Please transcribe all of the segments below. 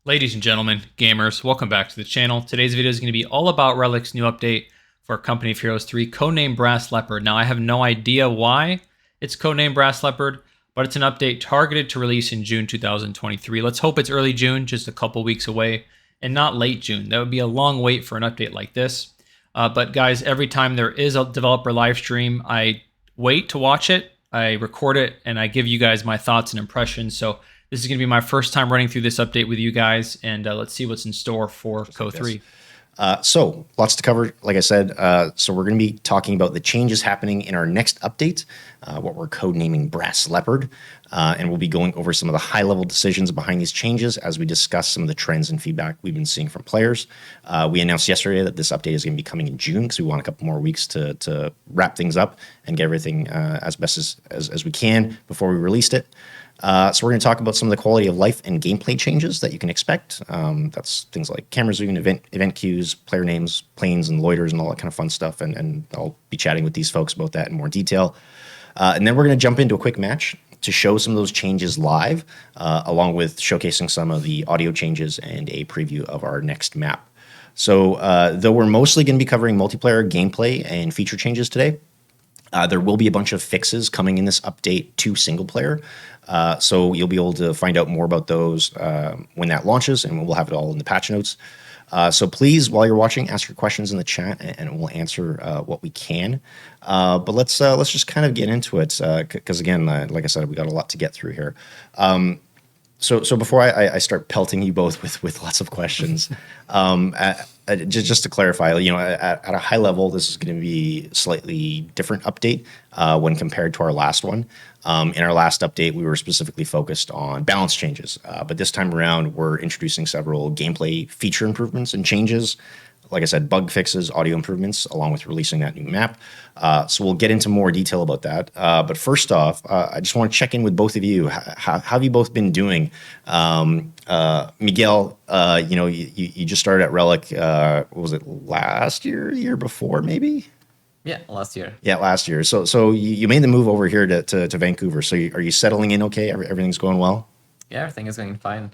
Ladies and gentlemen, gamers, welcome back to the channel. Today's video is going to be all about Relic's new update for Company of Heroes 3, codenamed Brass Leopard. Now, I have no idea why it's codenamed Brass Leopard, but it's an update targeted to release in June 2023. Let's hope it's early June, just a couple weeks away, and not late June. That would be a long wait for an update like this. But guys, every time there is a developer live stream, I wait to watch it, I record it, and I give you guys my thoughts and impressions. So this is going to be my first time running through this update with you guys, and let's see what's in store for Co3. So lots to cover, like I said. So we're going to be talking about the changes happening in our next update, what we're codenaming Brass Leopard, and we'll be going over some of the high-level decisions behind these changes as we discuss some of the trends and feedback we've been seeing from players. We announced yesterday that this update is going to be coming in June because we want a couple more weeks to wrap things up and get everything as best as we can before we released it. So we're going to talk about some of the quality of life and gameplay changes that you can expect. That's things like camera zoom, event queues, player names, planes, and loiters, and all that kind of fun stuff. And I'll be chatting with these folks about that in more detail. And then we're going to jump into a quick match to show some of those changes live, along with showcasing some of the audio changes and a preview of our next map. So though we're mostly going to be covering multiplayer gameplay and feature changes today, there will be a bunch of fixes coming in this update to single player. So you'll be able to find out more about those when that launches, and we'll have it all in the patch notes. So please, while you're watching, ask your questions in the chat, and we'll answer what we can. But let's just kind of get into it, because again, like I said, we got a lot to get through here. So before I start pelting you both with lots of questions, just to clarify, at a high level, this is going to be a slightly different update when compared to our last one. In our last update, we were specifically focused on balance changes, but this time around, we're introducing several gameplay feature improvements and changes. Like I said, bug fixes, audio improvements, along with releasing that new map. So we'll get into more detail about that. But first off, I just want to check in with both of you. How have you both been doing? Miguel, you just started at Relic. What was it, last year, year before, maybe? Yeah, last year. Yeah, last year. So you made the move over here to Vancouver. So are you settling in okay? Everything's going well? Yeah, everything is going fine.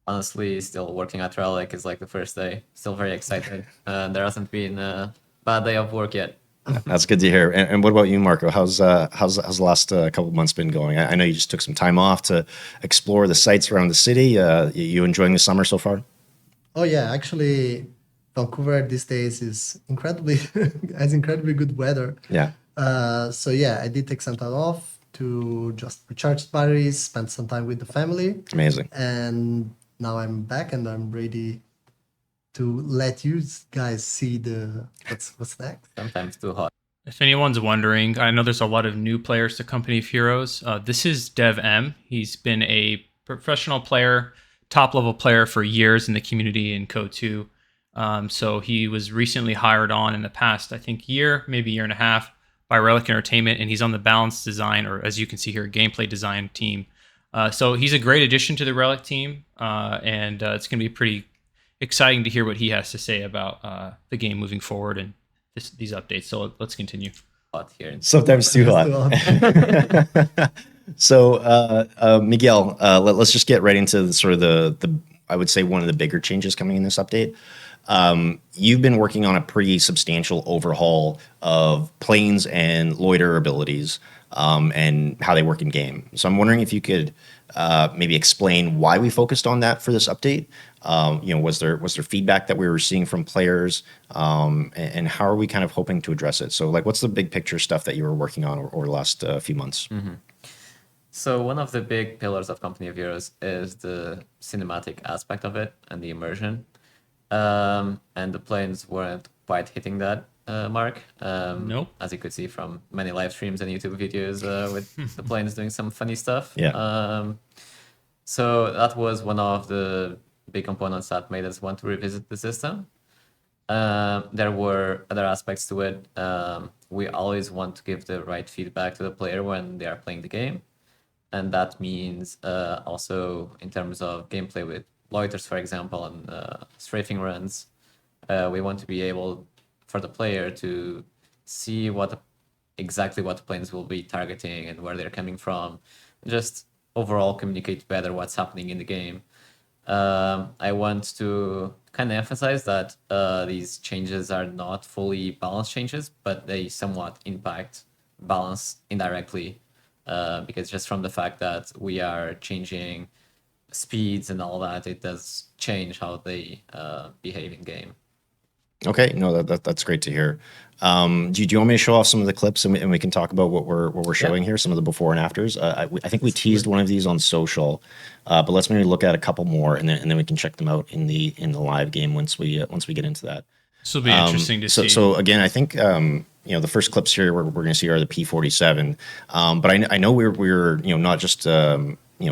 Honestly, still working at Relic is like the first day. Still very excited. There hasn't been a bad day of work yet. That's good to hear. And what about you, Marco? How's the last couple of months been going? I know you just took some time off to explore the sites around the city. You enjoying the summer so far? Oh yeah, actually, Vancouver these days is has incredibly good weather. Yeah. So yeah, I did take some time off to just recharge batteries, spend some time with the family, Amazing. and now I'm back and I'm ready to let you guys see what's next. Sometimes too hot. If anyone's wondering, I know there's a lot of new players to Company of Heroes. This is Dev M. He's been a professional player, top-level player for years in the community in Co2. So he was recently hired on in the past, I think, maybe year and a half, by Relic Entertainment, and he's on the balance design, or as you can see here, gameplay design team. So he's a great addition to the Relic team, and it's going to be pretty exciting to hear what he has to say about the game moving forward and these updates. So let's continue. Hot here. Sometimes too hot. So Miguel, let's just get right into the I would say one of the bigger changes coming in this update. You've been working on a pretty substantial overhaul of planes and loiter abilities, and how they work in game. So I'm wondering if you could maybe explain why we focused on that for this update. Was there feedback that we were seeing from players, and how are we kind of hoping to address it? So what's the big picture stuff that you were working on over the last few months? Mm-hmm. So one of the big pillars of Company of Heroes is the cinematic aspect of it and the immersion. And the planes weren't quite hitting that mark. Nope. As you could see from many live streams and YouTube videos with the planes doing some funny stuff. Yeah. So that was one of the big components that made us want to revisit the system. There were other aspects to it. We always want to give the right feedback to the player when they are playing the game. And that means also in terms of gameplay with loiters, for example, and strafing runs, we want to be able for the player to see exactly what the planes will be targeting and where they're coming from. Just overall communicate better what's happening in the game. I want to kind of emphasize that these changes are not fully balanced changes, but they somewhat impact balance indirectly, because just from the fact that we are changing speeds and all that, it does change how they behave in game. Okay, no, that's great to hear. Do you want me to show off some of the clips and we can talk about what we're showing here, some of the before and afters? I think we teased one of these on social, but let's maybe look at a couple more and then we can check them out in the live game once we get into that. This will be interesting to see. So again, I think the first clips here we're going to see are the P47, but I know we're not just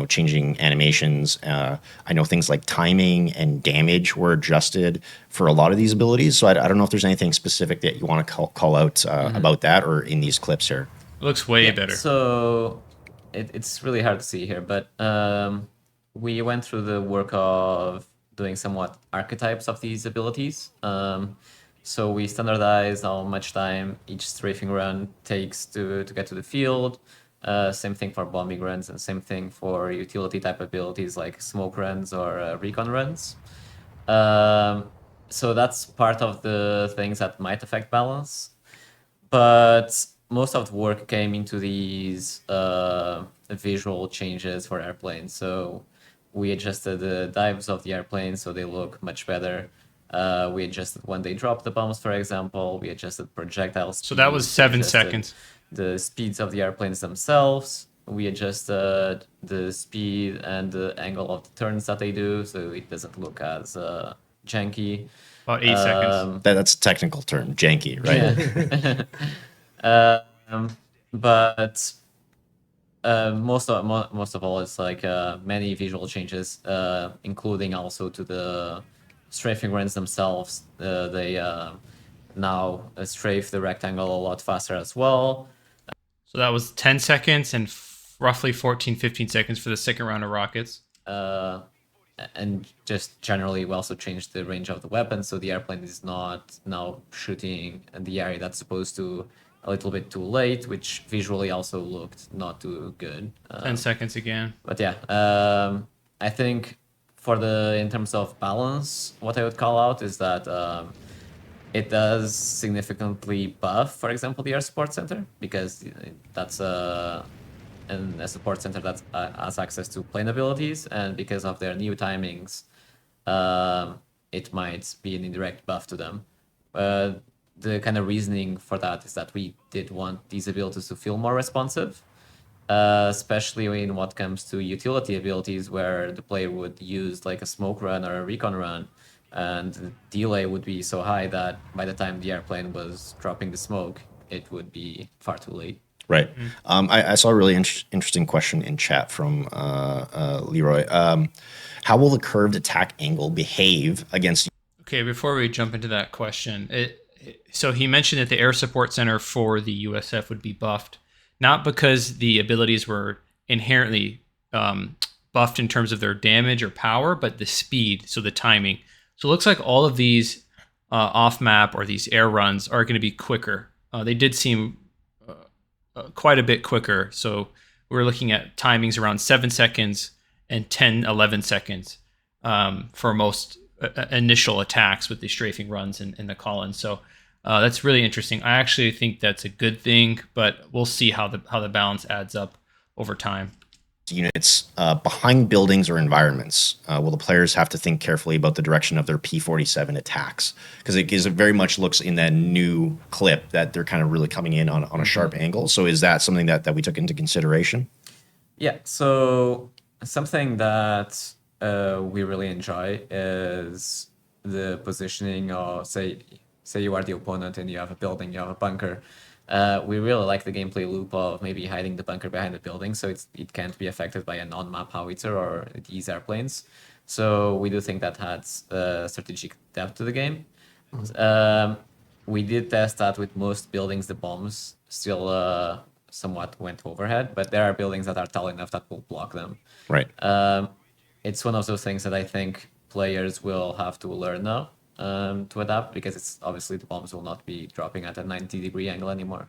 changing animations. I know things like timing and damage were adjusted for a lot of these abilities. So I don't know if there's anything specific that you want to call out about that or in these clips here. It looks way better. So it's really hard to see here, but we went through the work of doing somewhat archetypes of these abilities. So we standardized how much time each strafing run takes to get to the field. Same thing for bombing runs and same thing for utility type abilities like smoke runs or recon runs. So that's part of the things that might affect balance. But most of the work came into these visual changes for airplanes. So we adjusted the dives of the airplane so they look much better. We adjusted when they drop the bombs, for example. We adjusted projectile speed. So that was 7 seconds. The speeds of the airplanes themselves. We adjusted the speed and the angle of the turns that they do, so it doesn't look as janky. About 8 seconds. That's a technical term, janky, right? Yeah. But most of all, it's like many visual changes, including also to the strafing runs themselves. They now strafe the rectangle a lot faster as well. So that was 10 seconds and roughly 14, 15 seconds for the second round of rockets. And just generally, we also changed the range of the weapon, so the airplane is not now shooting in the area that's supposed to a little bit too late, which visually also looked not too good. 10 seconds again. But yeah, I think in terms of balance, what I would call out is that it does significantly buff, for example, the air support center, because that's a support center that has access to plane abilities, and because of their new timings, it might be an indirect buff to them. The kind of reasoning for that is that we did want these abilities to feel more responsive, especially in what comes to utility abilities, where the player would use like a smoke run or a recon run, and the delay would be so high that by the time the airplane was dropping the smoke, it would be far too late. Right. I saw a really interesting question in chat from Leroy. How will the curved attack angle behave against? Okay, before we jump into that question, so he mentioned that the air support center for the USF would be buffed, not because the abilities were inherently buffed in terms of their damage or power, but the speed, so the timing. So it looks like all of these off-map or these air runs are going to be quicker. They did seem quite a bit quicker. So we're looking at timings around 7 seconds and 10, 11 seconds for most initial attacks with the strafing runs and the call-ins. So that's really interesting. I actually think that's a good thing, but we'll see how the balance adds up over time. Units behind buildings or environments, will the players have to think carefully about the direction of their P47 attacks? Because it very much looks in that new clip that they're kind of really coming in on a sharp angle. So is that something that we took into consideration? Yeah, so something that we really enjoy is the positioning of, say you are the opponent and you have a building, you have a bunker. We really like the gameplay loop of maybe hiding the bunker behind the building, so it can't be affected by a non-map howitzer or these airplanes. So we do think that adds strategic depth to the game. We did test that with most buildings. The bombs still somewhat went overhead, but there are buildings that are tall enough that will block them. Right. It's one of those things that I think players will have to learn now to adapt, because it's obviously the bombs will not be dropping at a 90-degree angle anymore.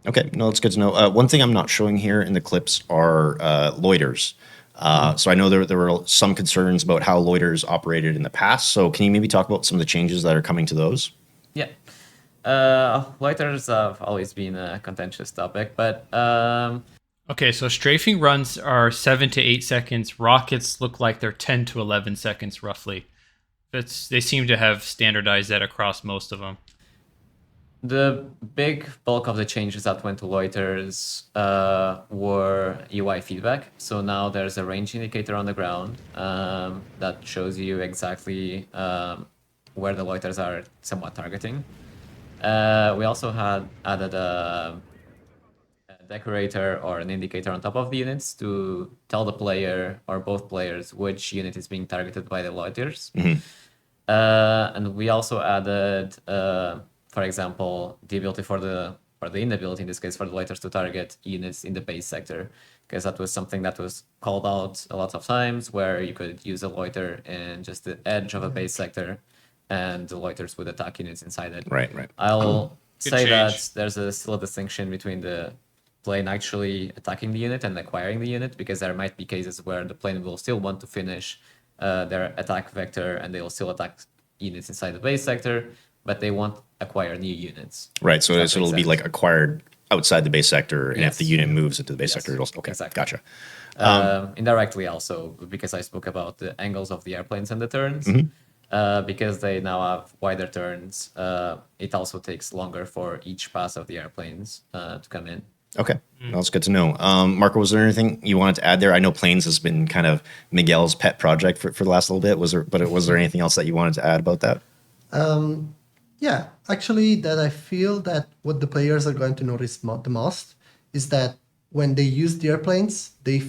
Okay, no, that's good to know. One thing I'm not showing here in the clips are loiters. So I know there were some concerns about how loiters operated in the past. So can you maybe talk about some of the changes that are coming to those? Yeah. Loiters have always been a contentious topic, but Okay, so strafing runs are 7 to 8 seconds. Rockets look like they're 10 to 11 seconds roughly. They seem to have standardized that across most of them. the big bulk of the changes that went to loiters were UI feedback. So now there's a range indicator on the ground that shows you exactly where the loiters are somewhat targeting. We also had added a decorator or an indicator on top of the units to tell the player or both players which unit is being targeted by the loiters. And we also added, for example, the ability or the inability in this case for the loiters to target units in the base sector, because that was something that was called out a lot of times, where you could use a loiter in just the edge of a base sector, and the loiters would attack units inside it. Right. I'll Good say that change. there's still a distinction between the plane actually attacking the unit and acquiring the unit, because there might be cases where the plane will still want to finish their attack vector and they will still attack units inside the base sector, but they won't acquire new units. Right. So If that it'll makes be sense. like acquired outside the base sector, and if the Yes. unit moves into the base Yes. sector, it'll okay. Exactly. Gotcha. Indirectly also, because I spoke about the angles of the airplanes and the turns, because they now have wider turns, it also takes longer for each pass of the airplanes to come in. Okay, that's good to know. Marco, was there anything you wanted to add there? I know planes has been kind of Miguel's pet project for the last little bit. Was there anything else that you wanted to add about that? Yeah, actually, that I feel that what the players are going to notice the most is that when they use the airplanes, they're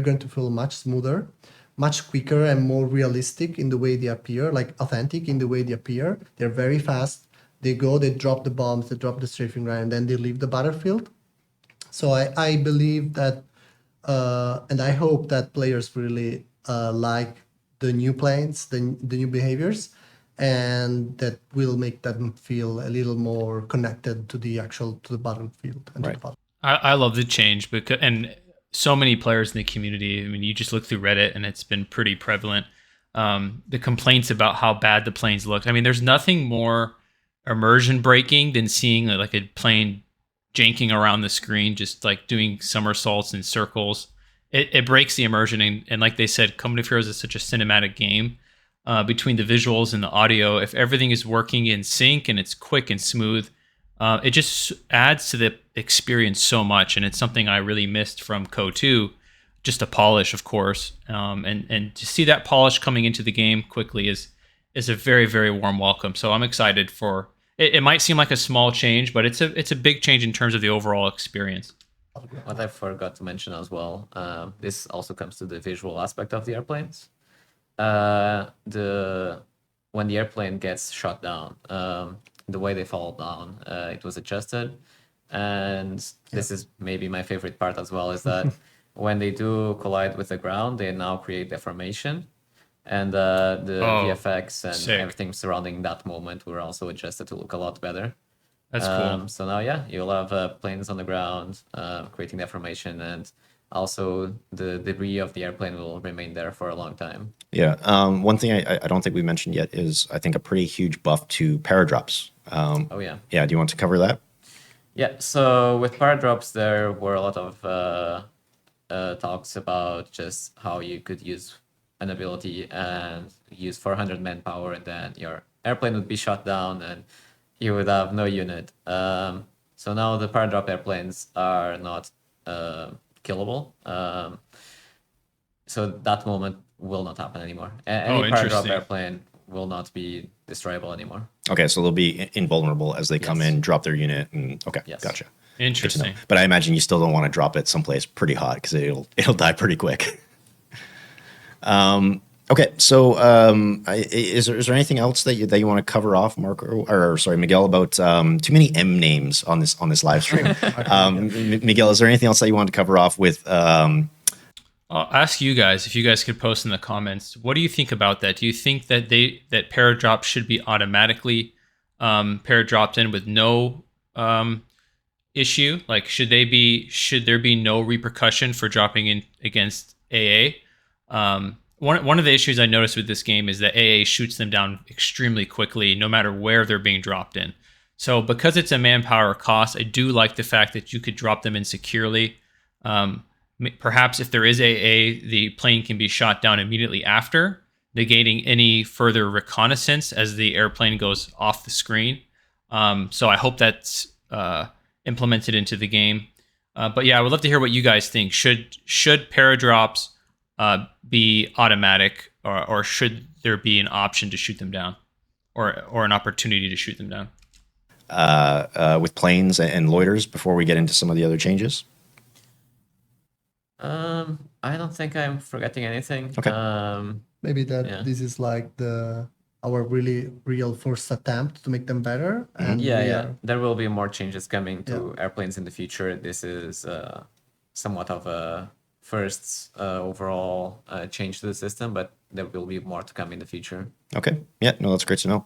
going to feel much smoother, much quicker, and more realistic in the way they appear, like authentic in the way they appear. They're very fast. They drop the bombs, they drop the strafing line, and then they leave the battlefield. So I believe that, and I hope that players really like the new planes, the new behaviors, and that will make them feel a little more connected to the battlefield and to Right. the battle. I love the change because and so many players in the community. I mean, you just look through Reddit and it's been pretty prevalent. The complaints about how bad the planes look. I mean, there's nothing more immersion breaking than seeing like a plane janking around the screen, just like doing somersaults in circles. It breaks the immersion. And like they said, Company of Heroes is such a cinematic game. Between the visuals and the audio, if everything is working in sync and it's quick and smooth, it just adds to the experience so much. And it's something I really missed from Co 2, just a polish, of course. And to see that polish coming into the game quickly is a very, very warm welcome. So I'm excited for it. It might seem like a small change, but it's a big change in terms of the overall experience. What I forgot to mention as well, this also comes to the visual aspect of the airplanes. When the airplane gets shot down, the way they fall down, it was adjusted, and this is maybe my favorite part as well, is that when they do collide with the ground, they now create deformation, and the VFX and sick. everything surrounding that moment were also adjusted to look a lot better. That's cool. So now, yeah, you'll have planes on the ground creating deformation, and also the debris of the airplane will remain there for a long time. Yeah. One thing I don't think we mentioned yet is I think a pretty huge buff to paradrops. Oh, yeah. Yeah. Do you want to cover that? Yeah, so with paradrops, there were a lot of talks about just how you could use an ability and use 400 manpower, and then your airplane would be shot down and you would have no unit. So now the paradrop airplanes are not killable. So that moment will not happen anymore. Any paradrop interesting. airplane will not be destroyable anymore. Okay. So they'll be invulnerable as they come Yes. in, drop their unit, and okay. Yes. Gotcha. Interesting. But I imagine you still don't want to drop it someplace pretty hot because it'll die pretty quick. Okay, so is there anything else that you want to cover off, Marco, or sorry, Miguel, about too many M names on this live stream? Miguel, is there anything else that you want to cover off with? I'll ask you guys if you guys could post in the comments. What do you think about that? Do you think that that paradrops should be automatically paradropped in with no issue? Like, should there be no repercussion for dropping in against AA. One of the issues I noticed with this game is that AA shoots them down extremely quickly, no matter where they're being dropped in. So because it's a manpower cost, I do like the fact that you could drop them in securely. Perhaps if there is AA, the plane can be shot down immediately after, negating any further reconnaissance as the airplane goes off the screen. So I hope that's implemented into the game. But yeah, I would love to hear what you guys think. Should paradrops be automatic, or should there be an option to shoot them down, or an opportunity to shoot them down? With planes and loiters before we get into some of the other changes? I don't think I'm forgetting anything. Okay. Maybe this is like our really real first attempt to make them better. And there will be more changes coming to airplanes in the future. This is somewhat of a first overall change to the system, but there will be more to come in the future. Okay. Yeah, no, that's great to know.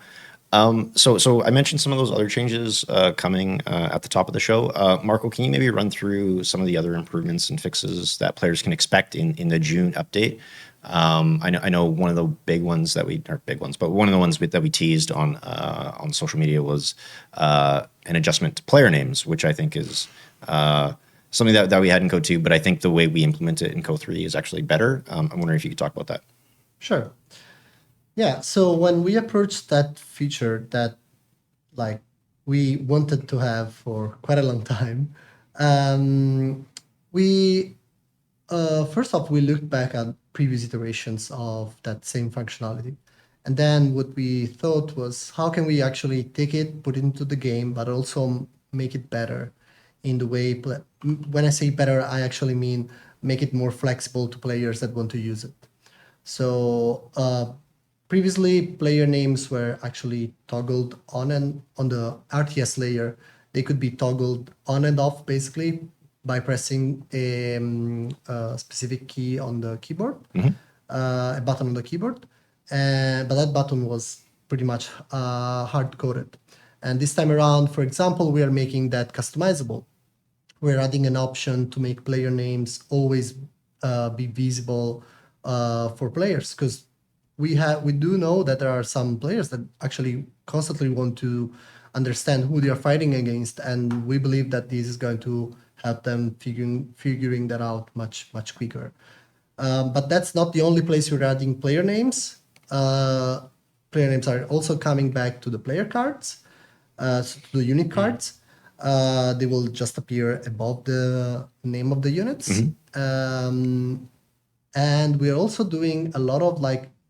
So I mentioned some of those other changes coming at the top of the show. Marco, can you maybe run through some of the other improvements and fixes that players can expect in the June update? I know one of the big ones that one of the ones that we teased on social media was an adjustment to player names, which I think is something that we had in Code 2, but I think the way we implement it in Code 3 is actually better. I'm wondering if you could talk about that. Sure. Yeah, so when we approached that feature that we wanted to have for quite a long time, we first off, we looked back at previous iterations of that same functionality. And then what we thought was, how can we actually take it, put it into the game, but also make it better in the way, when I say better, I actually mean make it more flexible to players that want to use it. So previously, player names were actually toggled on the RTS layer. They could be toggled on and off basically by pressing a specific key on the keyboard, a button on the keyboard. But that button was pretty much hard-coded. And this time around, for example, we are making that customizable. We're adding an option to make player names always be visible for players, because we do know that there are some players that actually constantly want to understand who they are fighting against, and we believe that this is going to help them figuring that out much quicker. But that's not the only place we're adding player names. Player names are also coming back to the player cards, to the unit cards. They will just appear above the name of the units. And we're also doing a lot of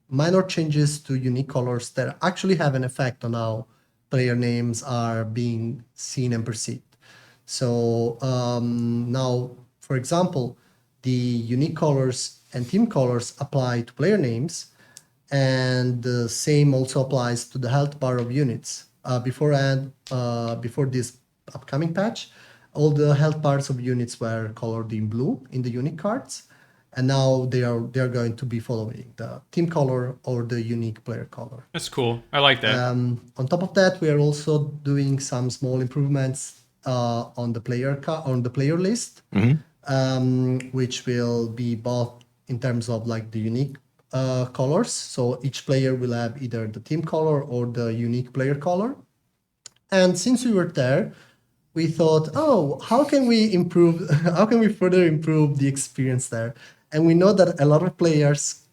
minor changes to unique colors that actually have an effect on how player names are being seen and perceived. So now, for example, the unique colors and team colors apply to player names, and the same also applies to the health bar of units. Before this upcoming patch, all the health bars of units were colored in blue in the unique cards, and now they are going to be following the team color or the unique player color. That's cool. I like that. On top of that, we are also doing some small improvements on the player list, which will be both in terms of the unique colors. So each player will have either the team color or the unique player color. And since we were there, we thought, how can we further improve the experience there? And we know that a lot of players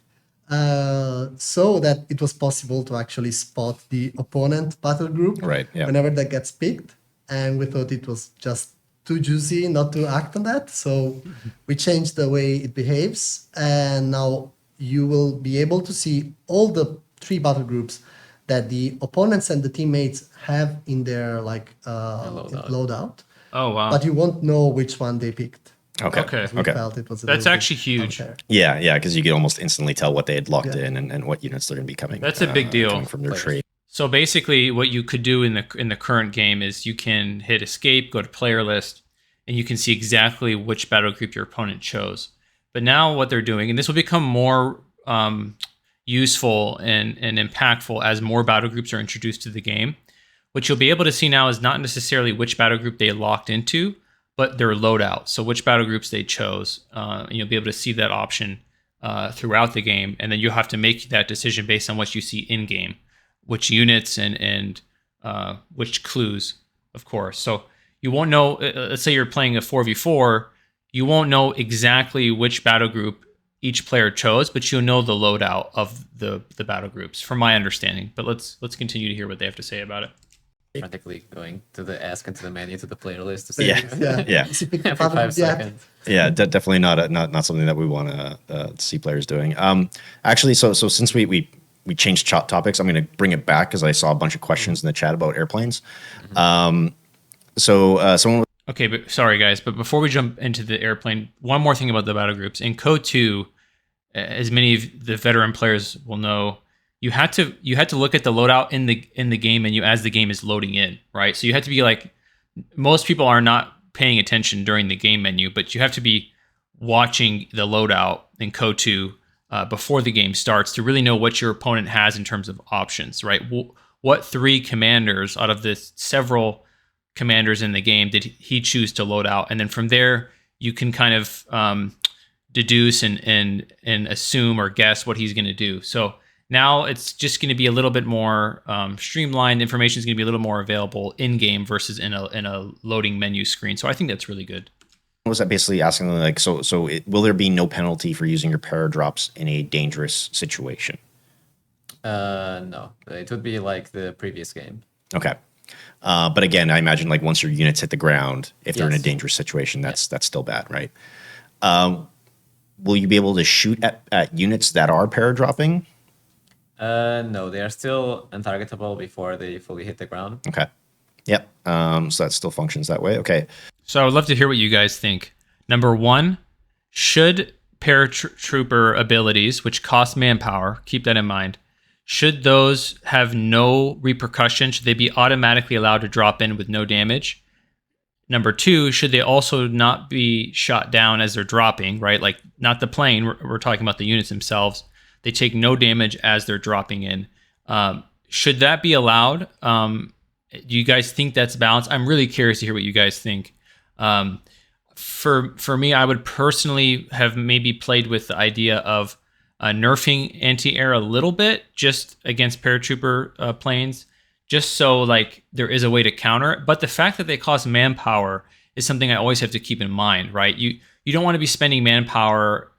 saw that it was possible to actually spot the opponent battle group whenever that gets picked. And we thought it was just too juicy not to act on that. So we changed the way it behaves. And now you will be able to see all the 3 battle groups that the opponents and the teammates have in their loadout. Oh, wow. But you won't know which one they picked. Okay. We felt it was That's actually huge. unfair. Yeah, because you could almost instantly tell what they had locked in and what units they're going to be coming. That's a big deal. Coming from their tree. So basically, what you could do in the current game is you can hit escape, go to player list, and you can see exactly which battle group your opponent chose. But now what they're doing, and this will become more useful and impactful as more battle groups are introduced to the game. What you'll be able to see now is not necessarily which battle group they locked into, but their loadout. So which battle groups they chose. And you'll be able to see that option throughout the game, and then you have to make that decision based on what you see in game, which units and which clues, of course. So you won't know. Let's say you're playing a 4v4, you won't know exactly which battle group each player chose, but you'll know the loadout of the battle groups, from my understanding. But let's continue to hear what they have to say about it. Practically going to the into the menu to the player list to see Yeah. every 5 seconds. Yeah, definitely not something that we want to see players doing. Actually, so since we changed topics, I'm going to bring it back because I saw a bunch of questions in the chat about airplanes. Someone. Okay, but sorry guys, but before we jump into the airplane, one more thing about the battle groups. In Code 2, as many of the veteran players will know, you had to look at the loadout in the game menu as the game is loading in, right? So you had to be like, most people are not paying attention during the game menu, but you have to be watching the loadout in Code 2 before the game starts to really know what your opponent has in terms of options, right? What 3 commanders out of the several commanders in the game did he choose to load out? And then from there, you can kind of deduce and assume or guess what he's going to do. So now it's just going to be a little bit more streamlined. Information is going to be a little more available in game versus in a loading menu screen. So I think that's really good. Was that basically asking like, will there be no penalty for using your paradrops in a dangerous situation? No, it would be like the previous game. Okay. But again, I imagine like once your units hit the ground, if they're in a Yes. dangerous situation, that's still bad, right? Will you be able to shoot at units that are paradropping? No, they are still untargetable before they fully hit the ground. Okay. Yep. So that still functions that way. Okay. So I would love to hear what you guys think. Number 1, should paratrooper abilities, which cost manpower, keep that in mind, should those have no repercussion? Should they be automatically allowed to drop in with no damage? Number 2, should they also not be shot down as they're dropping, right? Like not the plane, we're talking about the units themselves. They take no damage as they're dropping in. Should that be allowed? Do you guys think that's balanced? I'm really curious to hear what you guys think. For me, I would personally have maybe played with the idea of nerfing anti-air a little bit just against paratrooper planes, just so like there is a way to counter it. But the fact that they cost manpower is something I always have to keep in mind, right? You don't want to be spending manpower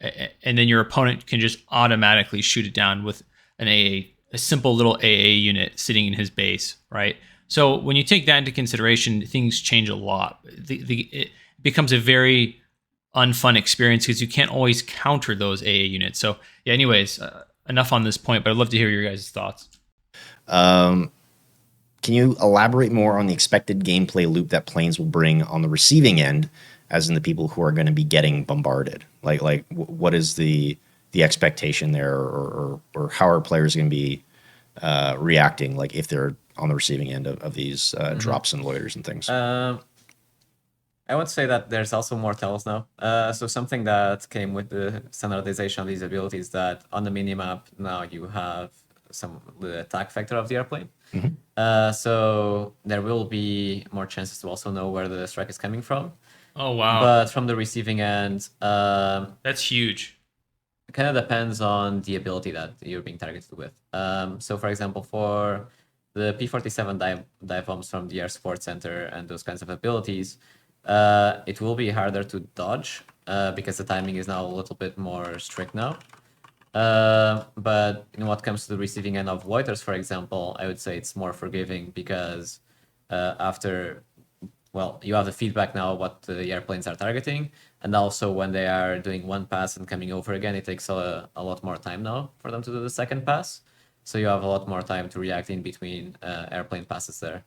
and then your opponent can just automatically shoot it down with a simple little AA unit sitting in his base, right? So when you take that into consideration, things change a lot. It becomes a very unfun experience because you can't always counter those AA units. So yeah, anyways, enough on this point, but I'd love to hear your guys' thoughts. Can you elaborate more on the expected gameplay loop that planes will bring on the receiving end, as in the people who are going to be getting bombarded? Like what is the expectation there, or how are players going to be reacting, like if they're on the receiving end of these drops and loiters and things? I would say that there's also more tells now. So something that came with the standardization of these abilities, that on the minimap now you have the attack vector of the airplane. So there will be more chances to also know where the strike is coming from. Oh, wow. But from the receiving end, That's huge. it kind of depends on the ability that you're being targeted with. So for example, for the P-47 dive bombs from the Air Support Center and those kinds of abilities, it will be harder to dodge because the timing is now a little bit more strict now. But in what comes to the receiving end of loiters, for example, I would say it's more forgiving because you have the feedback now what the airplanes are targeting, and also when they are doing one pass and coming over again, it takes a lot more time now for them to do the second pass. So you have a lot more time to react in between airplane passes there.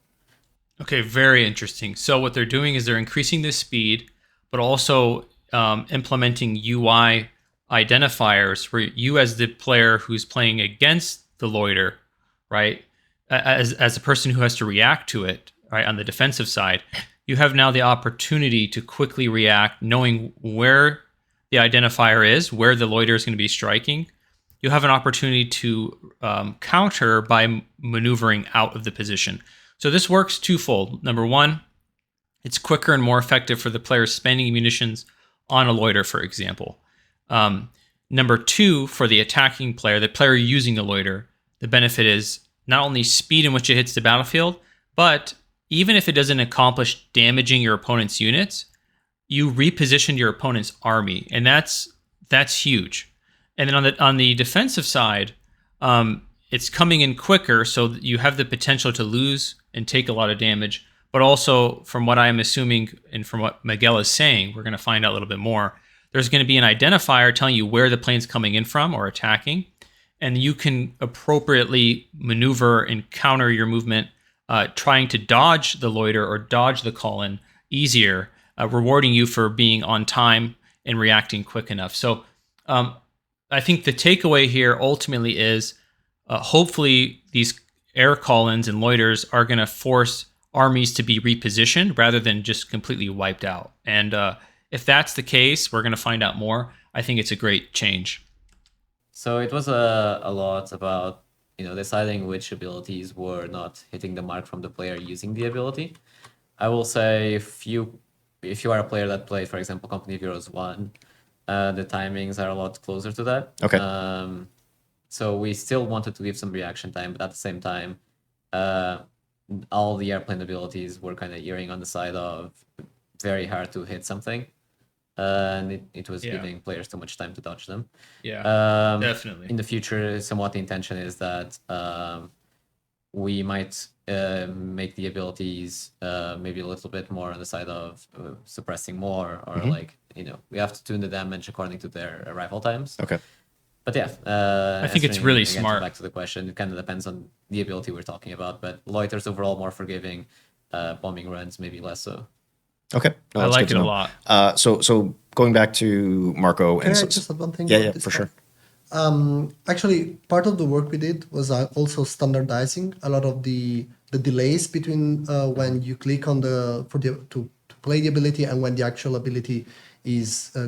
Okay, very interesting. So what they're doing is they're increasing the speed, but also implementing UI identifiers where you, as the player who's playing against the loiter, right, as a person who has to react to it, right, on the defensive side, you have now the opportunity to quickly react, knowing where the identifier is, where the loiter is going to be striking. You have an opportunity to counter by maneuvering out of the position. So this works twofold. Number one, it's quicker and more effective for the player spending munitions on a loiter, for example. Number two, for the attacking player, the player using the loiter, the benefit is not only speed in which it hits the battlefield, but even if it doesn't accomplish damaging your opponent's units, you reposition your opponent's army, and that's huge. And then on the defensive side, it's coming in quicker, so that you have the potential to lose and take a lot of damage. But also, from what I'm assuming and from what Miguel is saying, we're going to find out a little bit more. There's going to be an identifier telling you where the plane's coming in from or attacking, and you can appropriately maneuver and counter your movement, trying to dodge the loiter or dodge the call-in easier, rewarding you for being on time and reacting quick enough. So I think the takeaway here ultimately is hopefully these air call-ins and loiters are going to force armies to be repositioned rather than just completely wiped out. And if that's the case, we're going to find out more. I think it's a great change. So it was a lot about deciding which abilities were not hitting the mark from the player using the ability. I will say if you are a player that played, for example, Company of Heroes 1, the timings are a lot closer to that. Okay. So we still wanted to give some reaction time, but at the same time, all the airplane abilities were kind of erring on the side of very hard to hit something. And it was giving players too much time to dodge them. Yeah, definitely. In the future, somewhat the intention is that we might make the abilities maybe a little bit more on the side of suppressing more, or we have to tune the damage according to their arrival times. Okay. But yeah, I think it's really smart. Back to the question, it kind of depends on the ability we're talking about, but loiters overall more forgiving, bombing runs maybe less so. Okay, no, I like it a lot. So going back to Marco, Can I just add one thing? Yeah, for sure. Actually, part of the work we did was also standardizing a lot of the delays between when you click on to play the ability and when the actual ability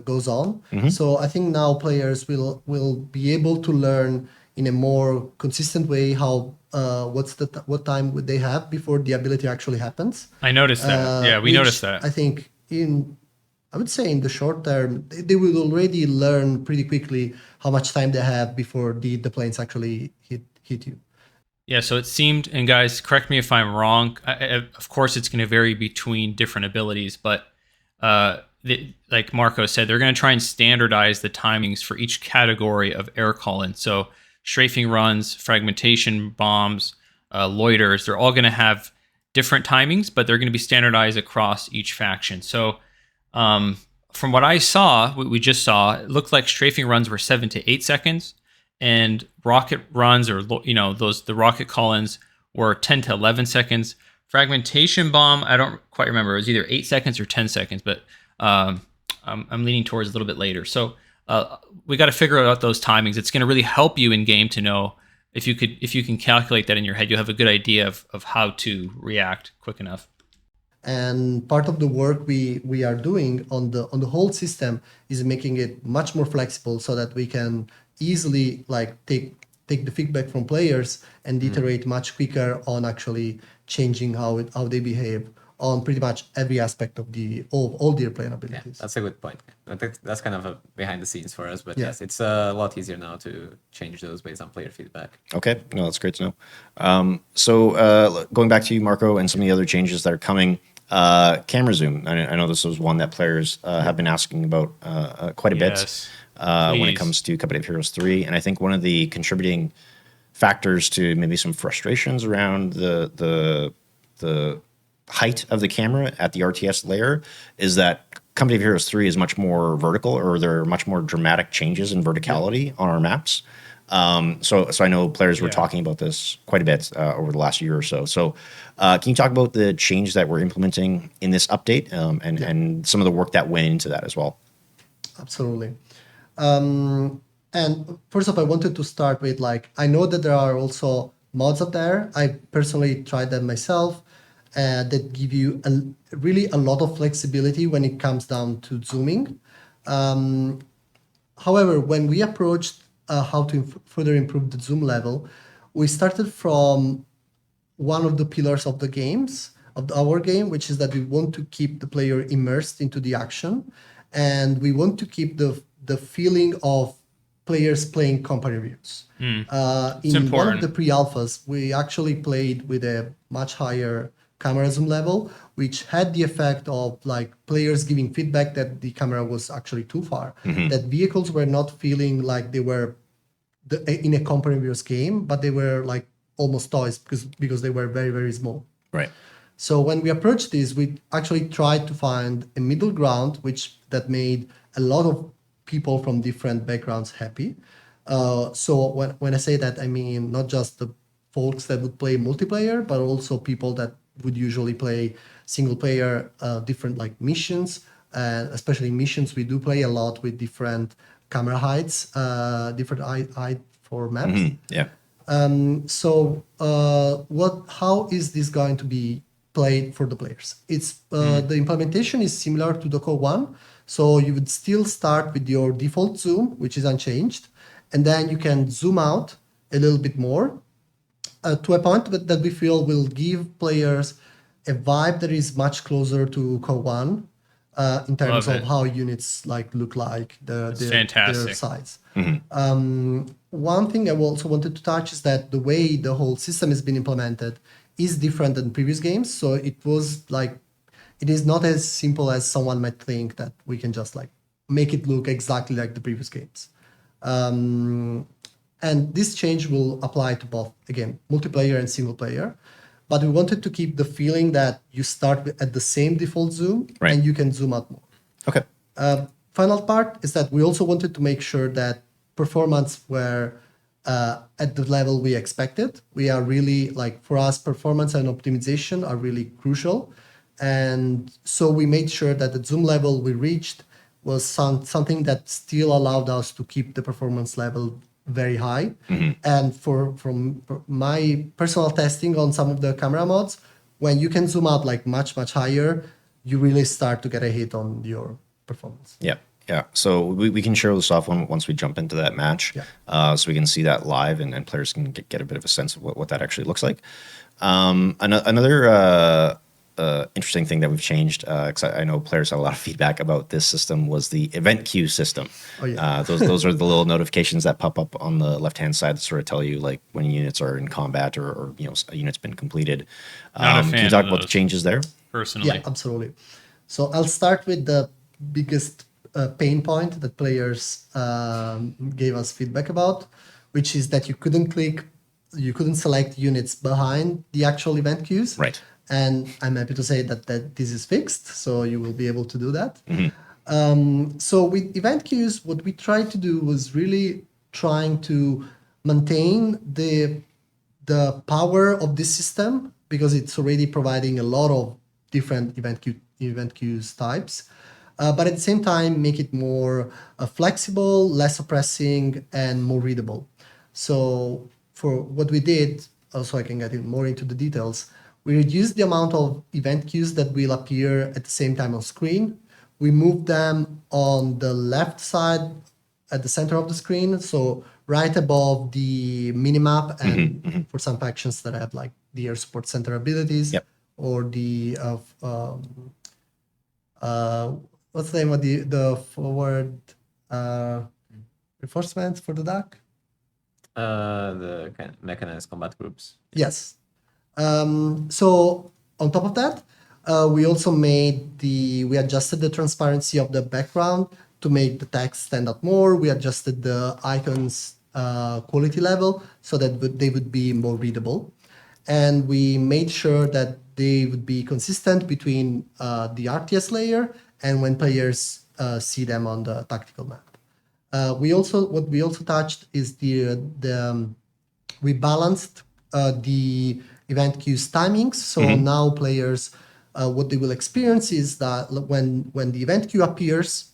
goes on. So I think now players will be able to learn in a more consistent way how what time would they have before the ability actually happens. I noticed that. Yeah, we noticed that. I think I would say in the short term, they will already learn pretty quickly how much time they have before the planes actually hit you. Yeah, so it seemed, and guys, correct me if I'm wrong. Of course, it's going to vary between different abilities, but like Marco said, they're going to try and standardize the timings for each category of air call-in. So strafing runs, fragmentation bombs, loiters, they're all going to have different timings, but they're going to be standardized across each faction. So from what I saw, what we just saw, it looked like strafing runs were 7 to 8 seconds, and rocket runs, or the rocket call-ins, were 10 to 11 seconds. Fragmentation bomb, I don't quite remember. It was either 8 seconds or 10 seconds, but I'm leaning towards a little bit later. So we got to figure out those timings. It's going to really help you in game to know if you can calculate that in your head, you'll have a good idea of how to react quick enough. And part of the work we are doing on the whole system is making it much more flexible so that we can easily take the feedback from players and iterate much quicker on actually changing how they behave on pretty much every aspect of all the airplane abilities. Yeah, that's a good point. That's kind of a behind the scenes for us, but yes, it's a lot easier now to change those based on player feedback. Okay, no, that's great to know. So going back to you, Marco, and some of the other changes that are coming, camera zoom. I know this was one that players have been asking about quite a bit when it comes to Company of Heroes 3, and I think one of the contributing factors to maybe some frustrations around the height of the camera at the RTS layer is that Company of Heroes 3 is much more vertical, or there are much more dramatic changes in verticality on our maps. So I know players were talking about this quite a bit over the last year or so. So can you talk about the change that we're implementing in this update and some of the work that went into that as well? Absolutely. And first off, I wanted to start with, I know that there are also mods out there. I personally tried them myself. That give you really a lot of flexibility when it comes down to zooming. However, when we approached how to further improve the zoom level, we started from one of the pillars of our game, which is that we want to keep the player immersed into the action, and we want to keep the feeling of players playing company views. In one of important. the pre-alphas, we actually played with a much higher camera zoom level, which had the effect of like players giving feedback that the camera was actually too far, that vehicles were not feeling like they were in a company views game, but they were like almost toys because they were very, very small. Right. So when we approached this, we actually tried to find a middle ground, that made a lot of people from different backgrounds happy. So when I say that, I mean not just the folks that would play multiplayer, but also people that would usually play single player, different like missions, especially missions. We do play a lot with different camera heights, different height for maps. Yeah. How is this going to be played for the players? It's the implementation is similar to the Core 1. So you would still start with your default zoom, which is unchanged, and then you can zoom out a little bit more to a point that we feel will give players a vibe that is much closer to Core 1 in terms Love of it. how units look like, their fantastic. size. One thing I also wanted to touch is that the way the whole system has been implemented is different than previous games. So it is not as simple as someone might think that we can just like make it look exactly like the previous games. And this change will apply to both, again, multiplayer and single player. But we wanted to keep the feeling that you start at the same default zoom and you can zoom out more. Okay. Final part is that we also wanted to make sure that performance were at the level we expected. We are really for us, performance and optimization are really crucial. And so we made sure that the zoom level we reached was something that still allowed us to keep the performance level very high. And from my personal testing on some of the camera mods, when you can zoom out much higher, you really start to get a hit on your performance. Yeah. Yeah. So we can show this off once we jump into that match. Yeah. So we can see that live and players can get a bit of a sense of what that actually looks like. Another interesting thing that we've changed, because I know players had a lot of feedback about this system, was the event queue system. Oh, yeah. Those are the little notifications that pop up on the left-hand side that sort of tell you when units are in combat or a unit's been completed. Not a fan can you talk of about the those. changes there? Personally. Yeah, absolutely. So I'll start with the biggest pain point that players gave us feedback about, which is that you couldn't select units behind the actual event queues. Right. And I'm happy to say that this is fixed, so you will be able to do that. So with event queues, what we tried to do was really trying to maintain the power of this system, because it's already providing a lot of different event queues types, but at the same time make it more flexible, less oppressing, and more readable. So for what we did, also I can get more into the details, we reduced the amount of event queues that will appear at the same time on screen. We moved them on the left side at the center of the screen, so right above the minimap, and for some factions that have the air support center abilities, or the what's the name of the forward reinforcements for the DAC? The kind of mechanized combat groups. Yes. So on top of that, we also we adjusted the transparency of the background to make the text stand out more. We adjusted the icons quality level so that they would be more readable. And we made sure that they would be consistent between the RTS layer and when players see them on the tactical map. What we also touched is we balanced the event queues timings. So now players, what they will experience is that when the event queue appears,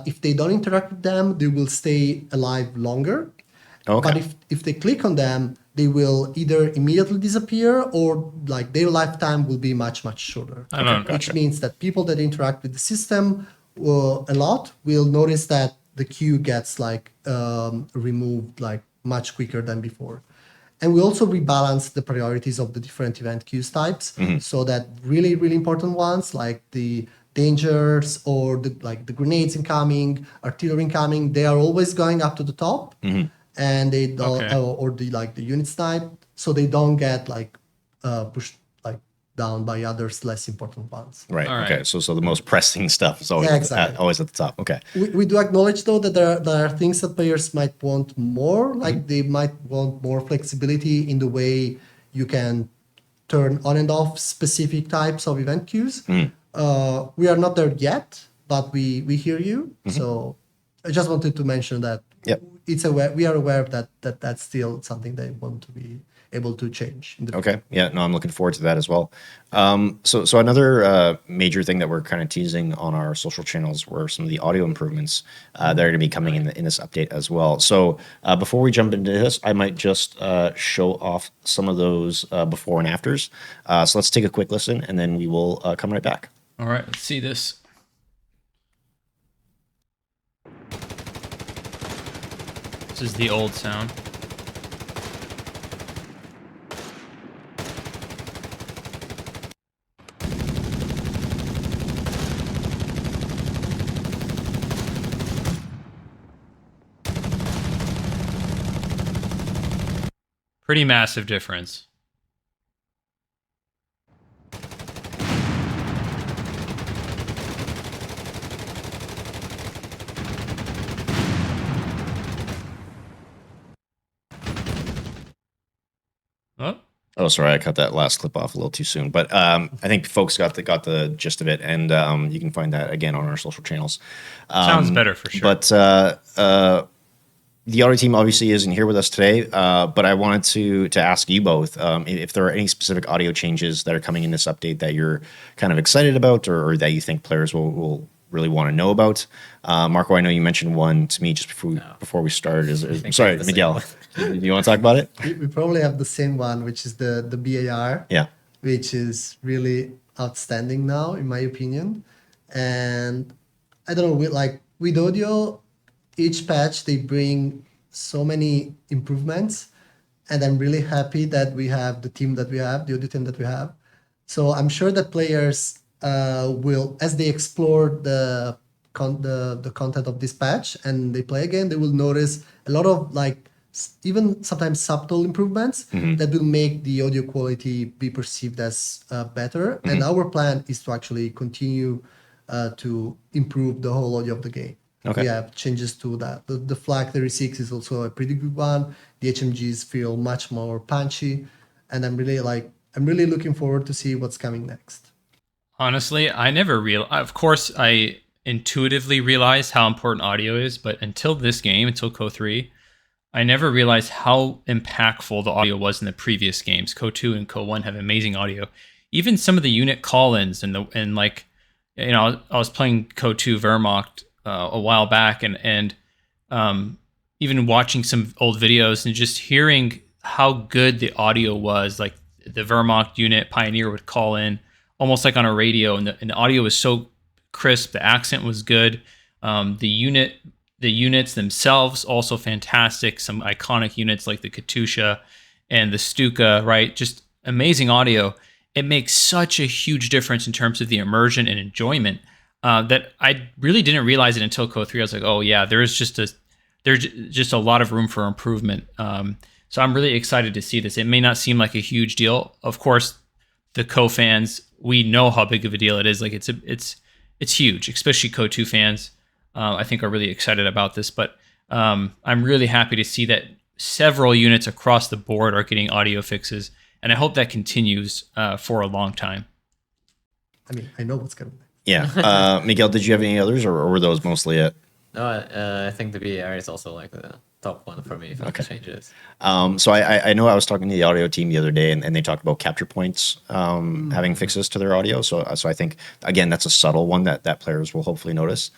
if they don't interact with them, they will stay alive longer. Okay. But if they click on them, they will either immediately disappear or their lifetime will be much shorter. Which means that people that interact with the system a lot will notice that the queue gets removed much quicker than before. And we also rebalance the priorities of the different event queues types, so that really important ones like the dangers or the grenades incoming, artillery incoming, they are always going up to the top, and they don't, Okay. or the unit snipe, so they don't get pushed down by others less important ones. Right. All Okay. right. So the most pressing stuff is always Yeah, exactly. always at the top. Okay. We do acknowledge though that there are things that players might want more, like they might want more flexibility in the way you can turn on and off specific types of event queues. We are not there yet, but we hear you. So I just wanted to mention that Yep. we are aware that that's still something they want to be able to change in the Okay. Yeah. No, I'm looking forward to that as well. So another major thing that we're kind of teasing on our social channels were some of the audio improvements that are going to be coming in this update as well. So before we jump into this, I might just show off some of those before and afters. So let's take a quick listen, and then we will come right back. All right, let's see this. This is the old sound. Pretty massive difference. Oh, Oh, sorry, I cut that last clip off a little too soon, but I think folks got the gist of it, and you can find that again on our social channels. sounds better for sure. But the audio team obviously isn't here with us today, but I wanted to ask you both if there are any specific audio changes that are coming in this update that you're kind of excited about, or that you think players will really want to know about. Marco, I know you mentioned one to me just before we started. Sorry, Miguel. Do you want to talk about it? We probably have the same one, which is the BAR. Yeah. Which is really outstanding now, in my opinion. And I don't know, with audio, each patch they bring so many improvements, and I'm really happy that we have the team that we have, the audio team that we have. So I'm sure that players will, as they explore the content of this patch and they play again, they will notice a lot of even sometimes subtle improvements that will make the audio quality be perceived as better. And our plan is to actually continue to improve the whole audio of the game. Okay. We have changes to that. The Flak 36 is also a pretty good one. The HMGs feel much more punchy, and I'm really looking forward to see what's coming next. Honestly, I never realized. Of course, I intuitively realized how important audio is, but until this game, until Co 3, I never realized how impactful the audio was in the previous games. Co 2 and Co 1 have amazing audio. Even some of the unit call-ins I was playing Co 2 Wehrmacht a while back, and even watching some old videos and just hearing how good the audio was. Like the Wehrmacht unit Pioneer would call in almost like on a radio, and the audio was so crisp. The accent was good. The units themselves also fantastic. Some iconic units like the Katusha and the Stuka, right? Just amazing audio. It makes such a huge difference in terms of the immersion and enjoyment that I really didn't realize it until Co 3. I was like, oh yeah, there's just a lot of room for improvement. So I'm really excited to see this. It may not seem like a huge deal. Of course, the Co fans, we know how big of a deal it is. Like it's huge, especially Co 2 fans. I think are really excited about this, but I'm really happy to see that several units across the board are getting audio fixes, and I hope that continues for a long time. I mean, I know what's coming. Yeah. Miguel, did you have any others, or were those mostly it? No, I think the BAR is also like the top one for me for the changes. So I know I was talking to the audio team the other day, and they talked about capture points having fixes to their audio. So I think, again, that's a subtle one that players will hopefully notice.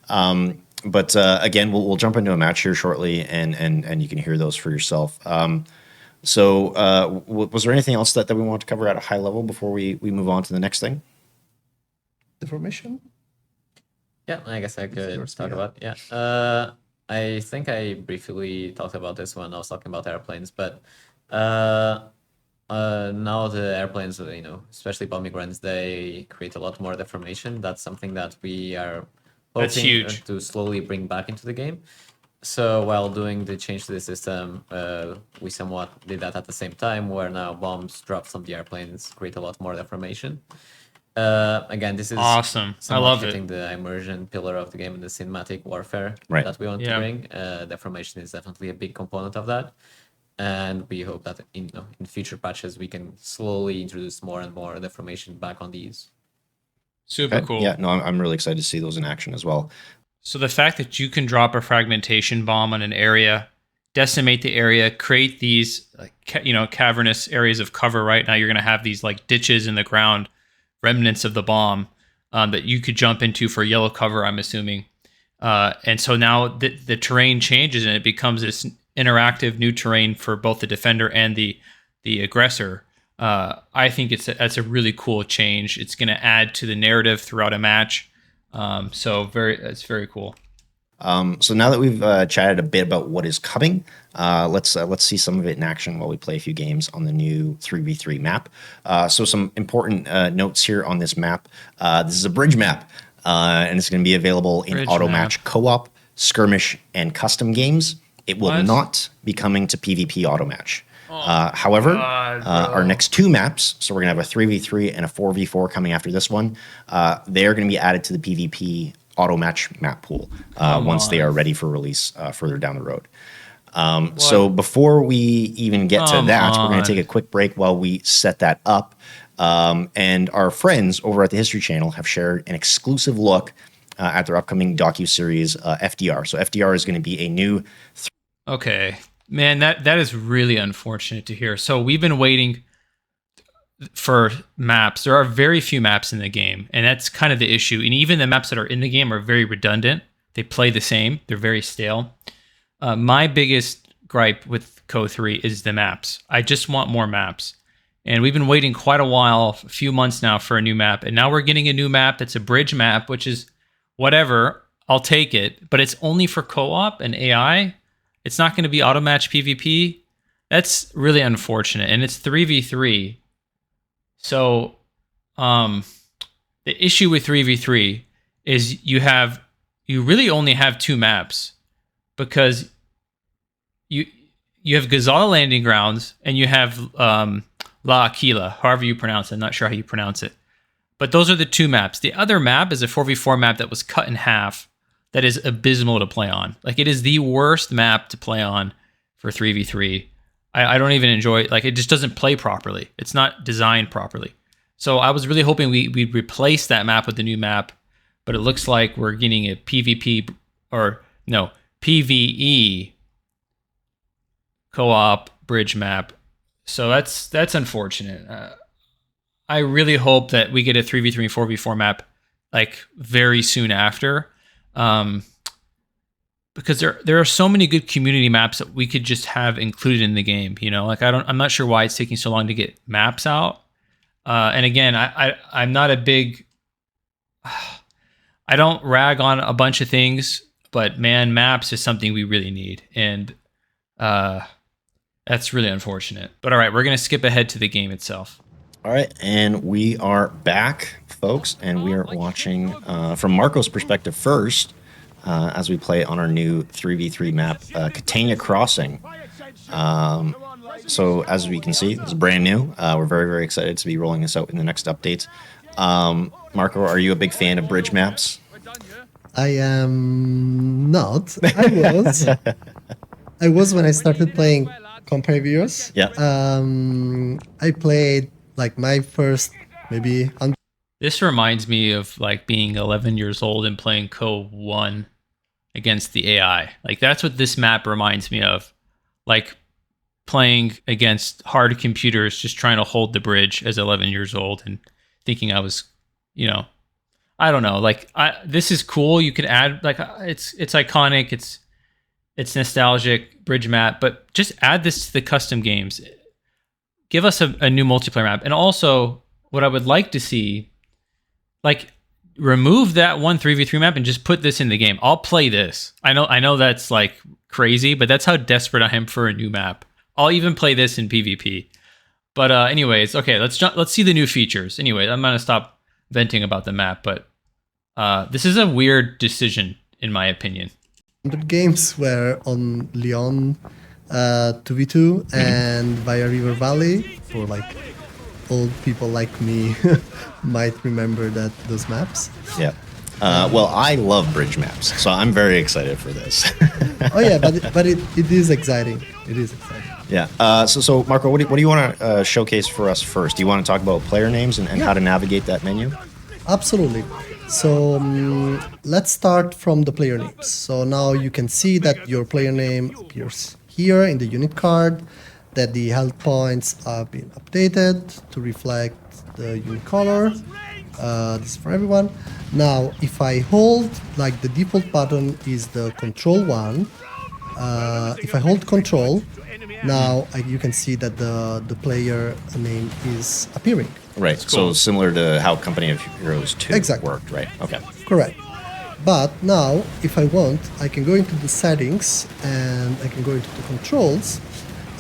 But again, we'll jump into a match here shortly, and you can hear those for yourself. So was there anything else that we want to cover at a high level before we move on to the next thing? The formation? Yeah, I guess I could talk about. Yeah. I think I briefly talked about this when I was talking about airplanes, but now the airplanes, especially bombing runs, they create a lot more deformation. That's something that we are That's hoping huge. to slowly bring back into the game. So while doing the change to the system, we somewhat did that at the same time, where now bombs dropped from the airplanes create a lot more deformation. Again, this is Awesome. I somewhat love hitting it. the immersion pillar of the game and the cinematic warfare Right. that we want Yeah. to bring. Deformation is definitely a big component of that. And we hope that in future patches we can slowly introduce more and more deformation back on these. Super Okay. cool. Yeah, no, I'm really excited to see those in action as well. So the fact that you can drop a fragmentation bomb on an area, decimate the area, create these cavernous areas of cover. Right now, you're going to have these like ditches in the ground, remnants of the bomb that you could jump into for yellow cover. I'm assuming, and so now the terrain changes and it becomes this interactive new terrain for both the defender and the aggressor. I think that's a really cool change. It's going to add to the narrative throughout a match. So it's very cool. So now that we've chatted a bit about what is coming, let's see some of it in action while we play a few games on the new 3v3 map. So some important notes here on this map. This is a bridge map, and it's going to be available in Bridge auto map. match, co-op, skirmish, and custom games. It will What? not be coming to PvP auto match. However, God, our next two maps, so we're going to have a 3v3 and a 4v4 coming after this one, they're going to be added to the PvP auto match map pool once they are ready for release further down the road. So before we even get to that, we're going to take a quick break while we set that up. And our friends over at the History Channel have shared an exclusive look at their upcoming docu-series FDR. So FDR is going to be a new Okay, man, that is really unfortunate to hear. So we've been waiting for maps. There are very few maps in the game, and that's kind of the issue. And even the maps that are in the game are very redundant. They play the same. They're very stale. My biggest gripe with Co3 is the maps. I just want more maps. And we've been waiting quite a while, a few months now, for a new map. And now we're getting a new map that's a bridge map, which is whatever. I'll take it. But it's only for co-op and AI. It's not going to be auto match PvP. That's really unfortunate. And it's 3v3. So the issue with 3v3 is you really only have two maps, because you have Gazala Landing Grounds and you have La Aquila, however you pronounce it. I'm not sure how you pronounce it. But those are the two maps. The other map is a 4v4 map that was cut in half that is abysmal to play on. Like, it is the worst map to play on for 3v3. I don't even enjoy it. Like, it just doesn't play properly. It's not designed properly. So I was really hoping we'd replace that map with the new map, but it looks like we're getting a PvP PvE co-op bridge map. So that's unfortunate. I really hope that we get a 3v3 and 4v4 map like very soon after. Because there are so many good community maps that we could just have included in the game, like I'm not sure why it's taking so long to get maps out. And again, I'm not a big, I don't rag on a bunch of things, but man, maps is something we really need. And, that's really unfortunate. But all right, we're going to skip ahead to the game itself. All right, and we are back, folks, and we are watching from Marco's perspective first as we play on our new 3v3 map, Catania Crossing. So as we can see, it's brand new. We're very, very excited to be rolling this out in the next update. Marco, are you a big fan of bridge maps? I am not. I was when I started playing Compravios. Yeah. I played like my first maybe. This reminds me of like being 11 years old and playing Co-1 against the AI. Like, that's what this map reminds me of. Like, playing against hard computers, just trying to hold the bridge as 11 years old and thinking I was, I don't know. Like, this is cool. You could add, like, it's iconic. It's nostalgic bridge map, but just add this to the custom games. Give us a new multiplayer map. And also, what I would like to see, like, remove that one 3v3 map and just put this in the game. I'll play this. I know that's like crazy, but that's how desperate I am for a new map. I'll even play this in PvP. But anyways, okay, let's see the new features. Anyway, I'm gonna stop venting about the map, but this is a weird decision in my opinion. The games were on Lyon 2v2 and via River Valley, for like old people like me might remember those maps. Yeah. Well, I love bridge maps, so I'm very excited for this. Oh yeah, but it is exciting. It is exciting. Yeah. So Marco, what do you want to showcase for us first? Do you want to talk about player names and how to navigate that menu? Absolutely. So let's start from the player names. So now you can see that your player name appears here in the unit card, that the health points have been updated to reflect the unit color. This is for everyone. Now, if I hold, like the default button is the control one. If I hold control, now you can see that the player name is appearing. Right. Cool. So similar to how Company of Heroes 2 Exactly. worked, right? Okay. Correct. But now, if I want, I can go into the settings and I can go into the controls.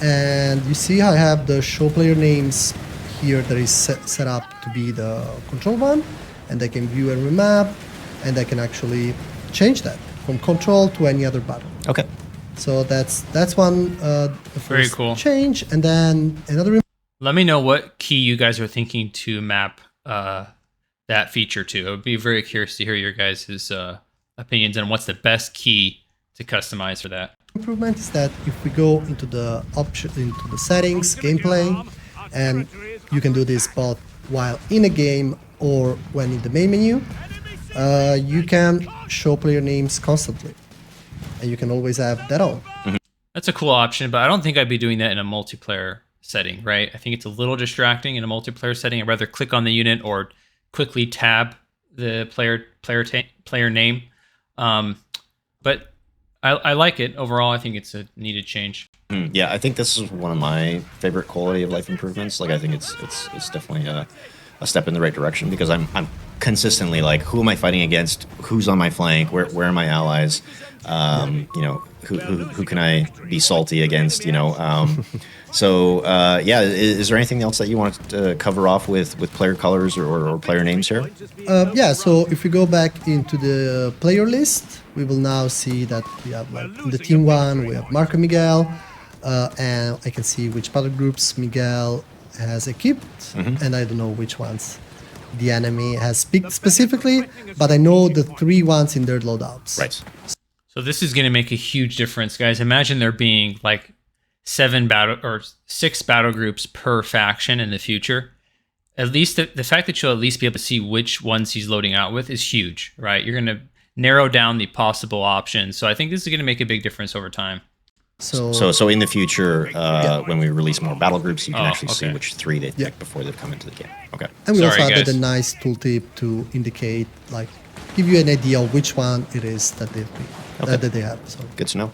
And you see I have the show player names here that is set up to be the control one. And I can view every map and I can actually change that from control to any other button. Okay. So that's one the Very first cool. change. And then another. Let me know what key you guys are thinking to map that feature to. I would be very curious to hear your guys' opinions on what's the best key to customize for that. Improvement is that if we go into the option, into the settings, gameplay, and you can do this both while in a game or when in the main menu, you can show player names constantly, and you can always have that on. That's a cool option, but I don't think I'd be doing that in a multiplayer setting, right? I think it's a little distracting in a multiplayer setting. I'd rather click on the unit or quickly tab the player name. But I like it overall. I think it's a needed change. Yeah, I think this is one of my favorite quality of life improvements. Like, I think it's definitely a step in the right direction, because I'm consistently like, who am I fighting against? Who's on my flank? Where are my allies? You know, who can I be salty against? You know, yeah. Is there anything else that you want to cover off with player colors or player names here? Yeah. So if we go back into the player list, we will now see that we have, like, in the team one we have Marco Miguel, and I can see which battle groups Miguel has equipped, and I don't know which ones the enemy has picked specifically, but I know the 3 ones in their loadouts. Right. So this is going to make a huge difference, guys. Imagine there being like 6 battle groups per faction in the future. At least the fact that you'll at least be able to see which ones he's loading out with is huge, right? You're going to narrow down the possible options. So I think this is going to make a big difference over time. So in the future, when we release more battle groups, you can actually see okay. which 3 they pick before they come into the game. Okay. And we Sorry, also added guys. a nice tooltip to indicate, like, give you an idea of which one it is that they've picked, that they have. So Good to know.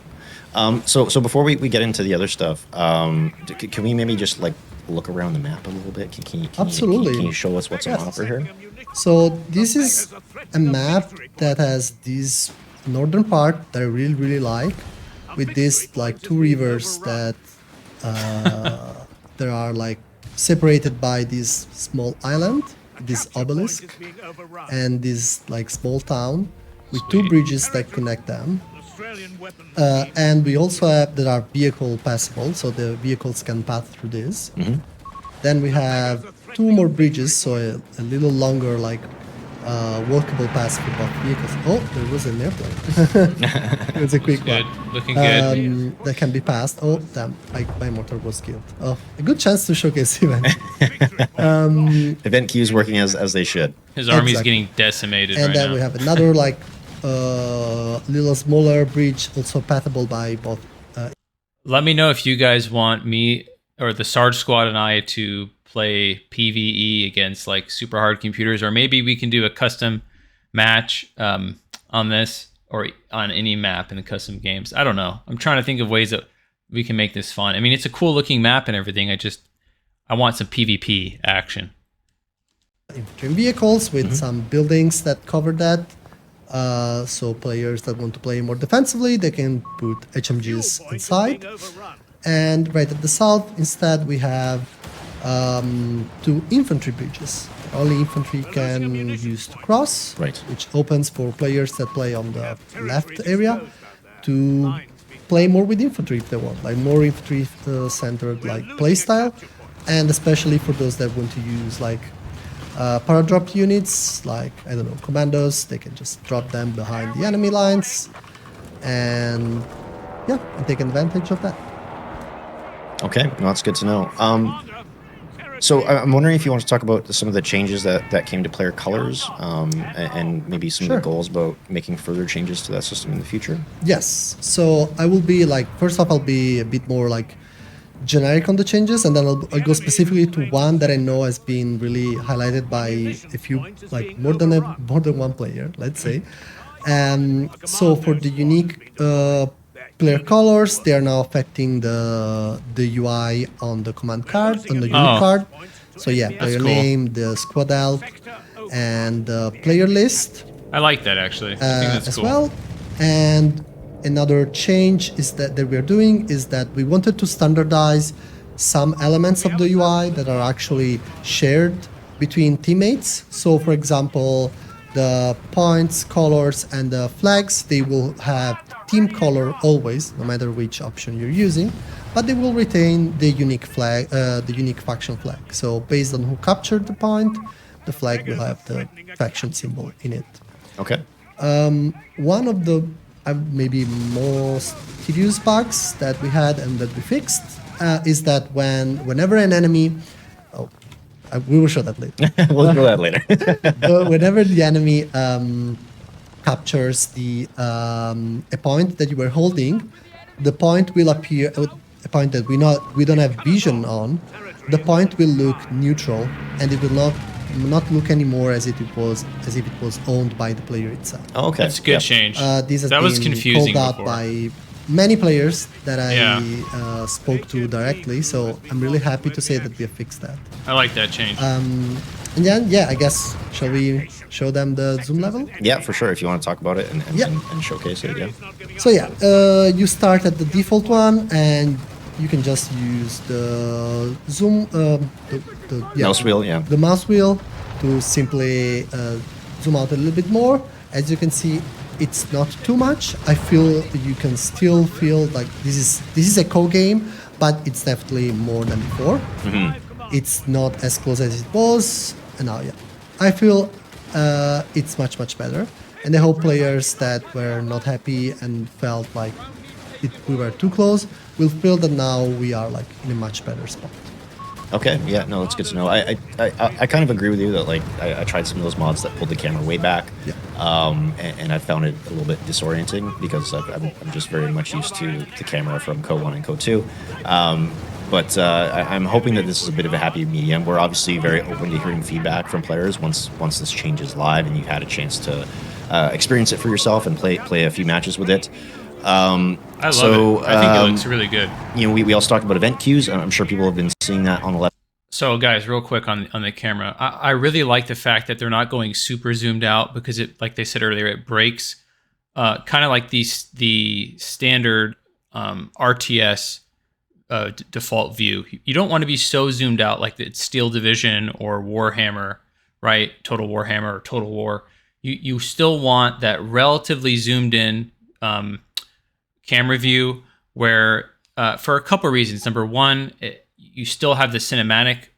So before we get into the other stuff, can we maybe just like look around the map a little bit? Absolutely. Can you show us what's on offer here? So this is a map that has this northern part that I really, really like, with these like 2 rivers that there are like separated by this small island, this obelisk, and this like small town with 2 bridges that connect them. And we also have, there are vehicle passable, so the vehicles can pass through this. Then we have 2 more bridges, so a little longer, like walkable pass for both vehicles. Oh, there was an airplane. It was a quick Good. one. Looking good. That can be passed. Oh, damn, my motor was killed. Oh, a good chance to showcase event. Event queues working as they should. His army's exactly. getting decimated And right then now. we have another like little smaller bridge, also pathable by both. Let me know if you guys want me or the Sarge squad and I to play PvE against like super hard computers, or maybe we can do a custom match on this or on any map in the custom games. I don't know. I'm trying to think of ways that we can make this fun. I mean, it's a cool looking map and everything. I want some PvP action. Infantry vehicles with some buildings that cover that. So players that want to play more defensively, they can put HMGs inside. And right at the south, instead, we have to infantry bridges. Only infantry can use to cross, Right. which opens for players that play on the left area to play more with infantry if they want, like more infantry centered like playstyle, and especially for those that want to use like paradrop units, like I don't know, commandos. They can just drop them behind the enemy lines, and yeah, and take advantage of that. Okay, well, that's good to know. So I'm wondering if you want to talk about some of the changes that came to player colors, and maybe some of Sure. the goals about making further changes to that system in the future. Yes. So I will be like, first off, I'll be a bit more like generic on the changes, and then I'll go specifically to one that I know has been really highlighted by a few, like more than one player, let's say. So for the unique player colors, they are now affecting the UI on the command card, on the unit card. So yeah, player cool. name, the squad elk, and the player list. I like that actually. I think that's As cool. well. And another change is that we're doing is that we wanted to standardize some elements of the UI that are actually shared between teammates. So for example, the points, colors, and the flags, they will have team color always, no matter which option you're using, but they will retain the unique flag, the unique faction flag. So based on who captured the point, the flag will have the faction symbol in it. Okay. One of the maybe most tedious bugs that we had and that we fixed is that whenever an enemy, we will show that later. We'll do that later. Whenever the enemy captures the a point that you were holding, the point will appear. A point that we don't have vision on, the point will look neutral, and it will not look anymore as if it was owned by the player itself. Oh, okay. That's a good change. This has that was been confusing called out before. by many players that I Yeah. spoke to directly, so I'm really happy to say that we have fixed that. I like that change. And then, yeah, I guess, shall we show them the zoom level? Yeah, for sure. If you want to talk about it and, Yeah. and showcase it, yeah. So yeah, you start at the default one, and you can just use the zoom, Mouse wheel, yeah. the mouse wheel to simply zoom out a little bit more. As you can see, it's not too much. I feel you can still feel like this is a co-game, but it's definitely more than before. It's not as close as it was, and now yeah, I feel it's much better. And I hope players that were not happy and felt like we were too close will feel that now we are like in a much better spot. Okay, yeah, no, that's good to know. I kind of agree with you that like I tried some of those mods that pulled the camera way back, and I found it a little bit disorienting because I'm just very much used to the camera from Co 1 and Co 2. But I'm hoping that this is a bit of a happy medium. We're obviously very open to hearing feedback from players once this changes live and you've had a chance to experience it for yourself and play a few matches with it. I love it. I think it looks really good. You know, we also talked about event queues, and I'm sure people have been seeing that on the left. So, guys, real quick on the camera, I really like the fact that they're not going super zoomed out because it, like they said earlier, it breaks kind of like the standard RTS default view. You don't want to be so zoomed out like it's Steel Division or Warhammer, right? Total Warhammer or Total War. You still want that relatively zoomed in camera view where for a couple of reasons. Number one, you still have the cinematic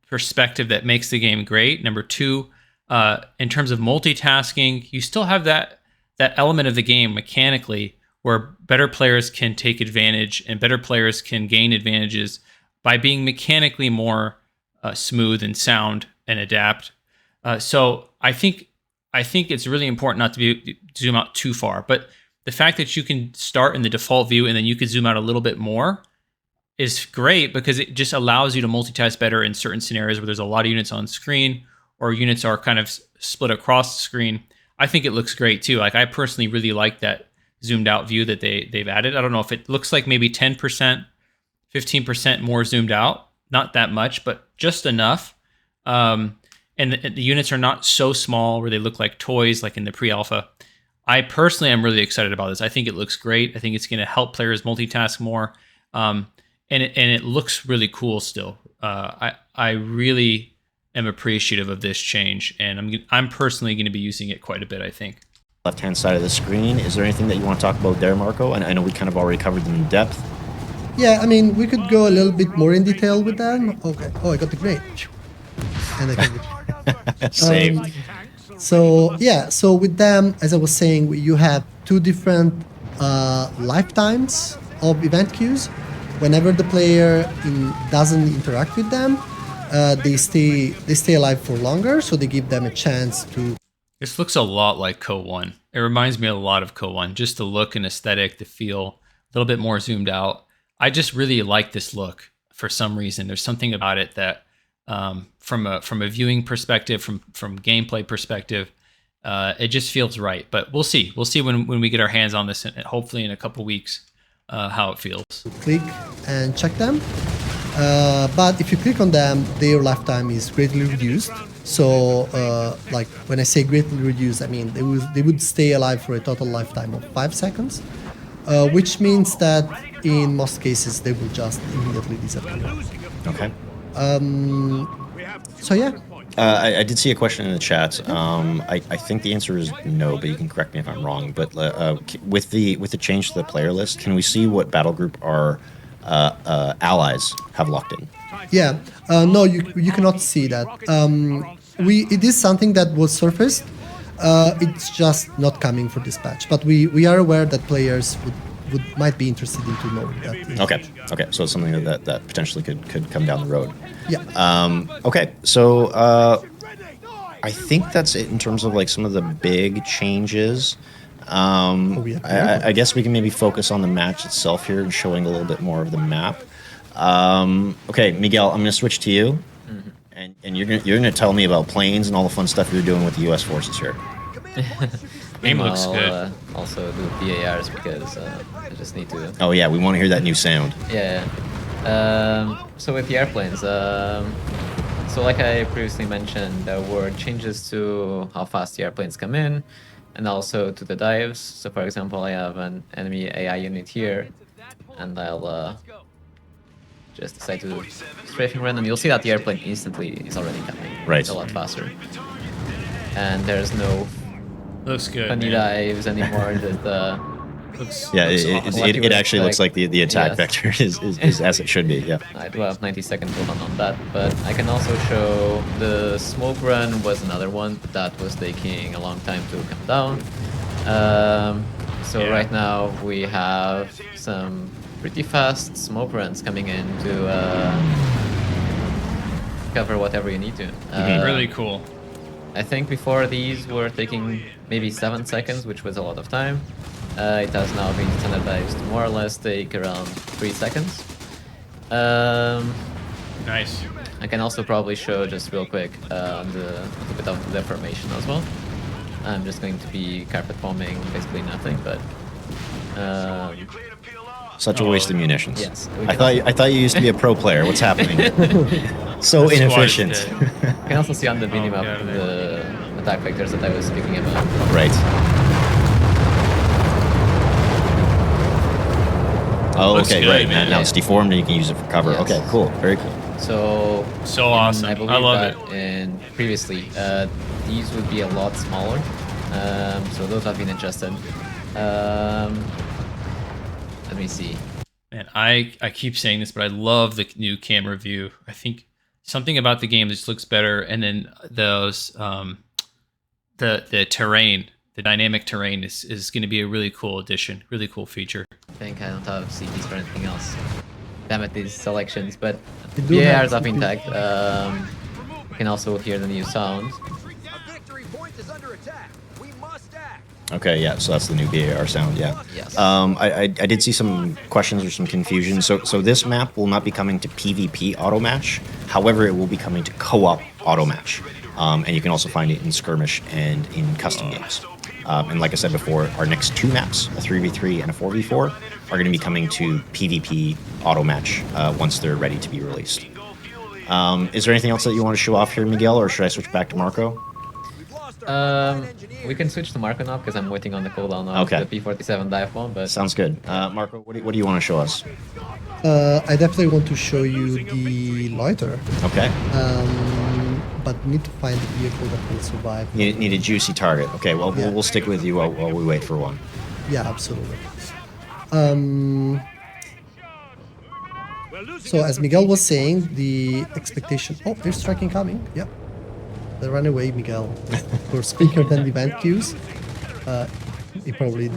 perspective that makes the game great. Number two, in terms of multitasking, you still have that element of the game mechanically where better players can take advantage and better players can gain advantages by being mechanically more smooth and sound and adapt. So I think it's really important not to zoom out too far, but the fact that you can start in the default view and then you could zoom out a little bit more is great because it just allows you to multitask better in certain scenarios where there's a lot of units on screen or units are kind of split across the screen. I think it looks great too. Like I personally really like that zoomed out view that they've added. I don't know if it looks like maybe 10%, 15% more zoomed out. Not that much, but just enough. And the units are not so small where they look like toys like in the pre-alpha. I personally am really excited about this. I think it looks great. I think it's going to help players multitask more. and it looks really cool still. I really am appreciative of this change, and I'm personally going to be using it quite a bit, I think. Left-hand side of the screen, is there anything that you want to talk about there, Marco? And I know we kind of already covered them in depth. Yeah, I mean, we could go a little bit more in detail with them. Okay. Oh, I got the grenade. And I can Save. So yeah, so with them, as I was saying, you have two different lifetimes of event queues. Whenever the player doesn't interact with them, they stay alive for longer, so they give them a chance to. This looks a lot like Co 1. It reminds me a lot of Co 1. Just the look and aesthetic, the feel, a little bit more zoomed out. I just really like this look for some reason. There's something about it that, from a viewing perspective, from gameplay perspective, it just feels right. But we'll see. We'll see when we get our hands on this, and hopefully in a couple weeks, how it feels. Click and check them. But if you click on them, their lifetime is greatly reduced. So, like when I say greatly reduced, I mean they would stay alive for a total lifetime of 5 seconds, which means that in most cases they will just immediately disappear. Okay. So yeah. I did see a question in the chat. I think the answer is no, but you can correct me if I'm wrong. But with the change to the player list, can we see what battle group our allies have locked in? Yeah. No, you cannot see that. It is something that was surfaced. It's just not coming for this patch. But we are aware that players might be interested in to know that. Okay. So it's something that potentially could come down the road. Yeah. Okay. So I think that's it in terms of like some of the big changes. I guess we can maybe focus on the match itself here and showing a little bit more of the map. Okay, Miguel, I'm going to switch to you, and you're gonna tell me about planes and all the fun stuff you're doing with the U.S. forces here. Game looks good. Also do PARs because I just need to. Oh yeah, we want to hear that new sound. Yeah. So with the airplanes, so like I previously mentioned, there were changes to how fast the airplanes come in, and also to the dives. So for example, I have an enemy AI unit here, and I'll just decide to strafing run, and you'll see that the airplane instantly is already coming. Right. It's a lot faster. And there's no Looks good. funny dives anymore. Looks It would actually looks like the attack Yes. vector is as it should be. Yeah. I do have 90-second cooldown on that, but I can also show the smoke run was another one that was taking a long time to come down. So Yeah. right now we have some pretty fast smoke runs coming in to cover whatever you need to. really cool. I think before these were taking maybe 7 seconds, which was a lot of time. It has now been standardized to more or less take around 3 seconds. Nice. I can also probably show just real quick a bit of the formation as well. I'm just going to be carpet bombing basically nothing, but Such a waste of munitions. Yes, I thought you used to be a pro player. What's happening? So The squad is inefficient. dead. you can also see on the minimap God, the attack vectors that I was speaking about. Right. Oh, Looks okay, good, right. man. Now it's deformed and you can use it for cover. Yes. Okay, cool. Very cool. So Awesome. I believe I love that in previously these would be a lot smaller. So those have been adjusted. Let me see. Man, I keep saying this, but I love the new camera view. I think something about the game just looks better, and then those the terrain, the dynamic terrain is going to be a really cool addition, really cool feature. I think I don't have CPs for anything else. Damn it, these selections, but You do yeah, have have been CPs. tagged. You can also hear the new sound. A victory point is under attack. We must act. Okay, yeah. So that's the new BAR sound. Yeah. Yes. I did see some questions or some confusion. So this map will not be coming to PvP auto match. However, it will be coming to co-op auto match, and you can also find it in skirmish and in custom games. And like I said before, our next two maps, a 3v3 and a 4v4, are going to be coming to PvP auto match once they're ready to be released. Is there anything else that you want to show off here, Miguel, or should I switch back to Marco? We can switch to Marco now because I'm waiting on the cooldown of Okay. the P47 dive bomb. But Sounds good. Marco, what do you want to show us? I definitely want to show you the loiter, Okay. but need to find the vehicle that will survive. Need a juicy target. Okay, well, Yeah. we'll stick with you while we wait for one. Yeah, absolutely. So as Miguel was saying, the expectation. Oh, there's striking coming. Yeah, they run away, Miguel. For quicker than the event queues. He probably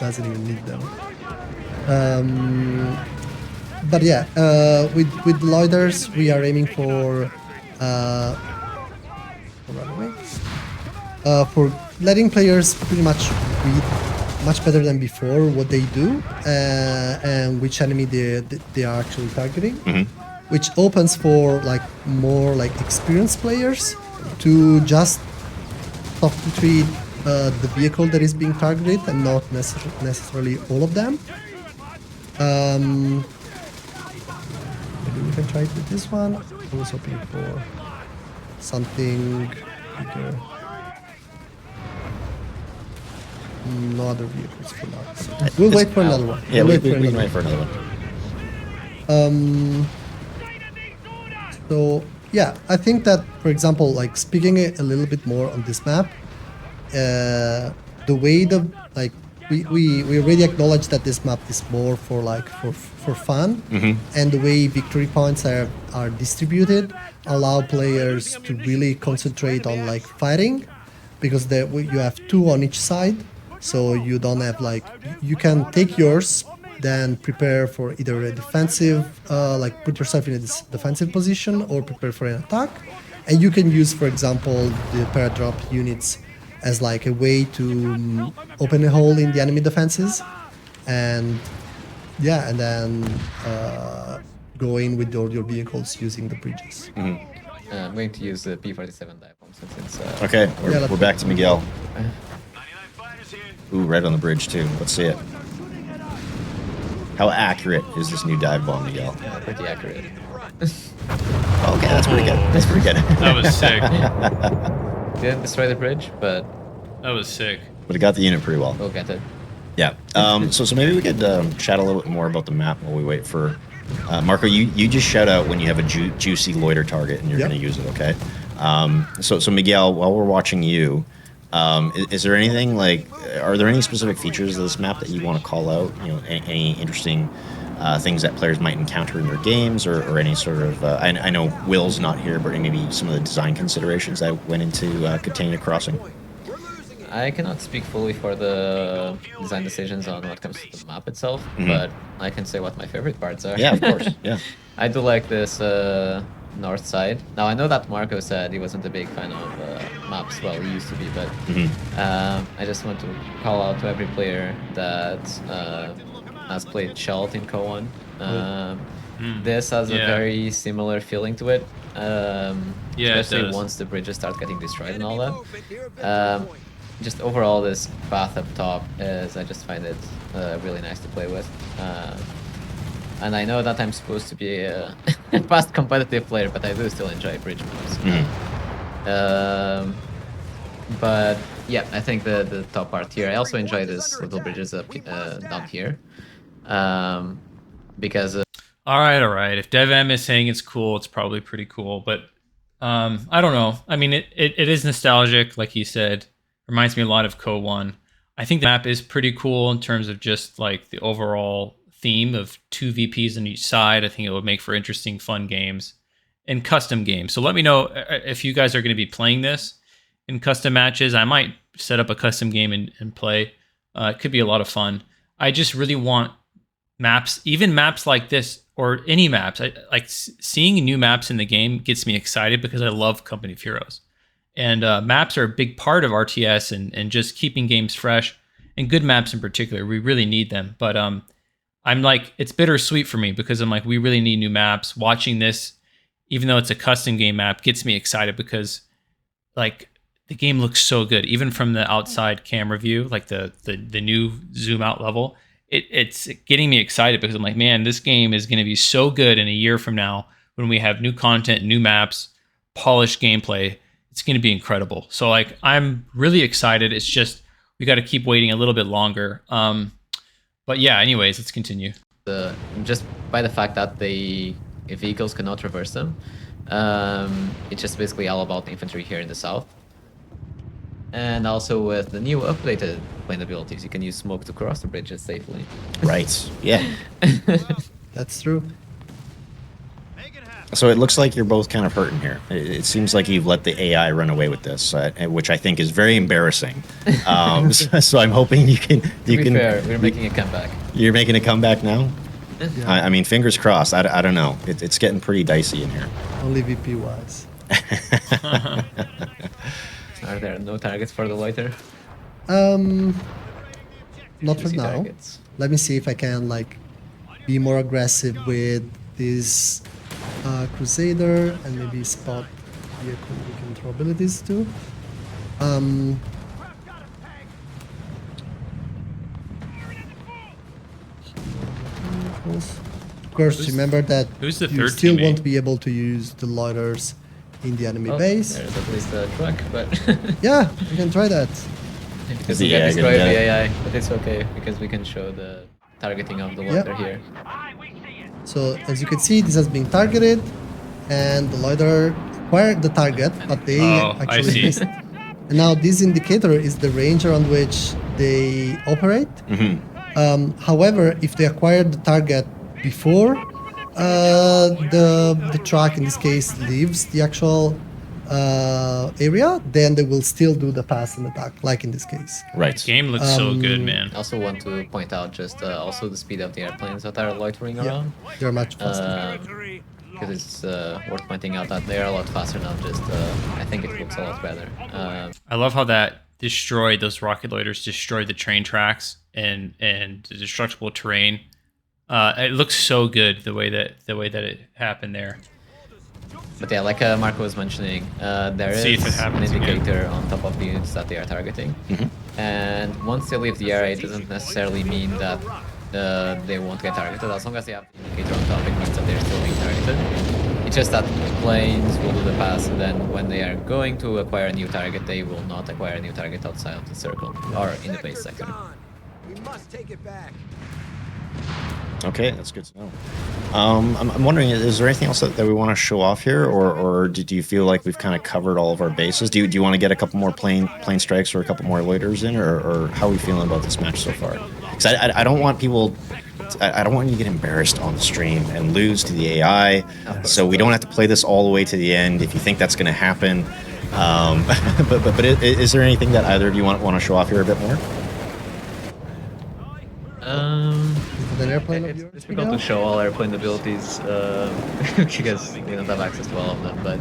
doesn't even need them. But yeah, with loiters, we are aiming for runaway. For letting players pretty much read much better than before what they do and which enemy they are actually targeting, which opens for like more like experienced players to just softly treat the vehicle that is being targeted and not necessarily all of them. Maybe we can try it with this one. I was hoping for something bigger. No other vehicles for now. So we'll wait for another one. Yeah, We'll we wait for can another wait for another one. So yeah, I think that, for example, like speaking a little bit more on this map, the way we already acknowledge that this map is more for like for fun, and the way victory points are distributed allow players to really concentrate on like fighting, because you have two on each side, so you don't have like you can take yours, then prepare for either a defensive, like put yourself in a defensive position, or prepare for an attack, and you can use, for example, the paradrop units as like a way to open a hole in the enemy defenses, and yeah, and then go in with all your vehicles using the bridges. I'm going to use the P47 dive bomb since it's Okay, Yeah, we're back to Miguel. Ooh, right on the bridge too. Let's see it. How accurate is this new dive bomb, Miguel? pretty accurate. Okay, that's pretty good. That's pretty good. That was sick. Didn't destroy the bridge, but That was sick. But it got the unit pretty well. we'll get it. Yeah. So maybe we could chat a little bit more about the map while we wait for Marco. You just shout out when you have a juicy loiter target and you're Yep. going to use it. Okay. So Miguel, while we're watching you, is there anything like? Are there any specific features of this map that you want to call out? You know, any interesting things that players might encounter in their games, or any sort of? I know Will's not here, but maybe some of the design considerations that went into Catania Crossing. I cannot speak fully for the design decisions on what comes to the map itself, but I can say what my favorite parts are. Yeah, of course. Yeah. I do like this north side. Now, I know that Marco said he wasn't a big fan of maps. Well, he used to be, but I just want to call out to every player that has played Shelt in Co-1. This has a Yeah. very similar feeling to it. Yeah, it Especially does. once the bridges start getting destroyed and all that. Just overall, this path up top I just find it really nice to play with. And I know that I'm supposed to be a fast competitive player, but I do still enjoy bridge maps. But yeah, I think the top part here. I also enjoy this little bridges up down here, because All right. If DevM is saying it's cool, it's probably pretty cool. But I don't know. I mean, it is nostalgic, like you said. Reminds me a lot of Co-1. I think the map is pretty cool in terms of just like the overall theme of 2 VPs on each side. I think it would make for interesting, fun games and custom games. So let me know if you guys are going to be playing this in custom matches. I might set up a custom game and play. It could be a lot of fun. I just really want maps, even maps like this or any maps. Like seeing new maps in the game gets me excited because I love Company of Heroes. And maps are a big part of RTS and just keeping games fresh, and good maps in particular. We really need them. But I'm like, it's bittersweet for me because I'm like, we really need new maps. Watching this, even though it's a custom game map, gets me excited because like the game looks so good, even from the outside camera view, like the new zoom out level. It's getting me excited because I'm like, man, this game is going to be so good in a year from now when we have new content, new maps, polished gameplay. it's going to be incredible. So like I'm really excited. It's just we got to keep waiting a little bit longer. But yeah, anyways, let's continue. Just by the fact that vehicles cannot traverse them, it's just basically all about infantry here in the south. And also with the new updated plane abilities, you can use smoke to cross the bridges safely. Right. Yeah. That's true. So it looks like you're both kind of hurting here. It seems like you've let the AI run away with this, which I think is very embarrassing. So I'm hoping you can. To be fair, we're making a comeback. You're making a comeback now. Yeah. I mean, fingers crossed. I don't know. It's getting pretty dicey in here. Only VP wise. Are there no targets for the loiter? Not for Easy now. targets. Let me see if I can like be more aggressive with this Crusader and maybe spot vehicle we can throw abilities to. Of course, remember that who's the you third still teammate? won't be able to use the loiters in the enemy Oh, base. there's at least a truck, but Yeah, you can try that. because the we get AI destroyed gonna the get it? AI, but it's okay because we can show the targeting of the loiter here. So as you can see, this has been targeted, and the loiter acquired the target, but they Oh, I actually see. missed. And now this indicator is the range around which they operate. However, if they acquired the target before the truck, in this case, leaves the actual area, then they will still do the pass and attack, like in this case. Right. Game looks so good, man. I also want to point out just also the speed of the airplanes that are loitering around. They're much faster. Because it's worth pointing out that they are a lot faster now. Just I think it looks a lot better. I love how that those rocket loiters destroyed the train tracks and the destructible terrain. It looks so good the way that it happened there. But yeah, like Marco was mentioning, there See is if it an happens again. indicator on top of the units that they are targeting. And once they leave the area, it doesn't necessarily mean that they won't get targeted. As long as they have the indicator on top, it means that they're still being targeted. It's just that planes will do the pass, and then when they are going to acquire a new target, they will not acquire a new target outside of the circle or in the base sector. We must take it back. Okay, that's good to know. I'm wondering, is there anything else that we want to show off here, or do you feel like we've kind of covered all of our bases? Do you want to get a couple more plane strikes or a couple more loiters in, or how are we feeling about this match so far? Because I don't want people. I don't want you to get embarrassed on the stream and lose to the AI. So we don't have to play this all the way to the end if you think that's going to happen. But is there anything that either of you want to show off here a bit more? Is it an airplane of It's yours, difficult Miguel? to show all airplane abilities because we don't have access to all of them. But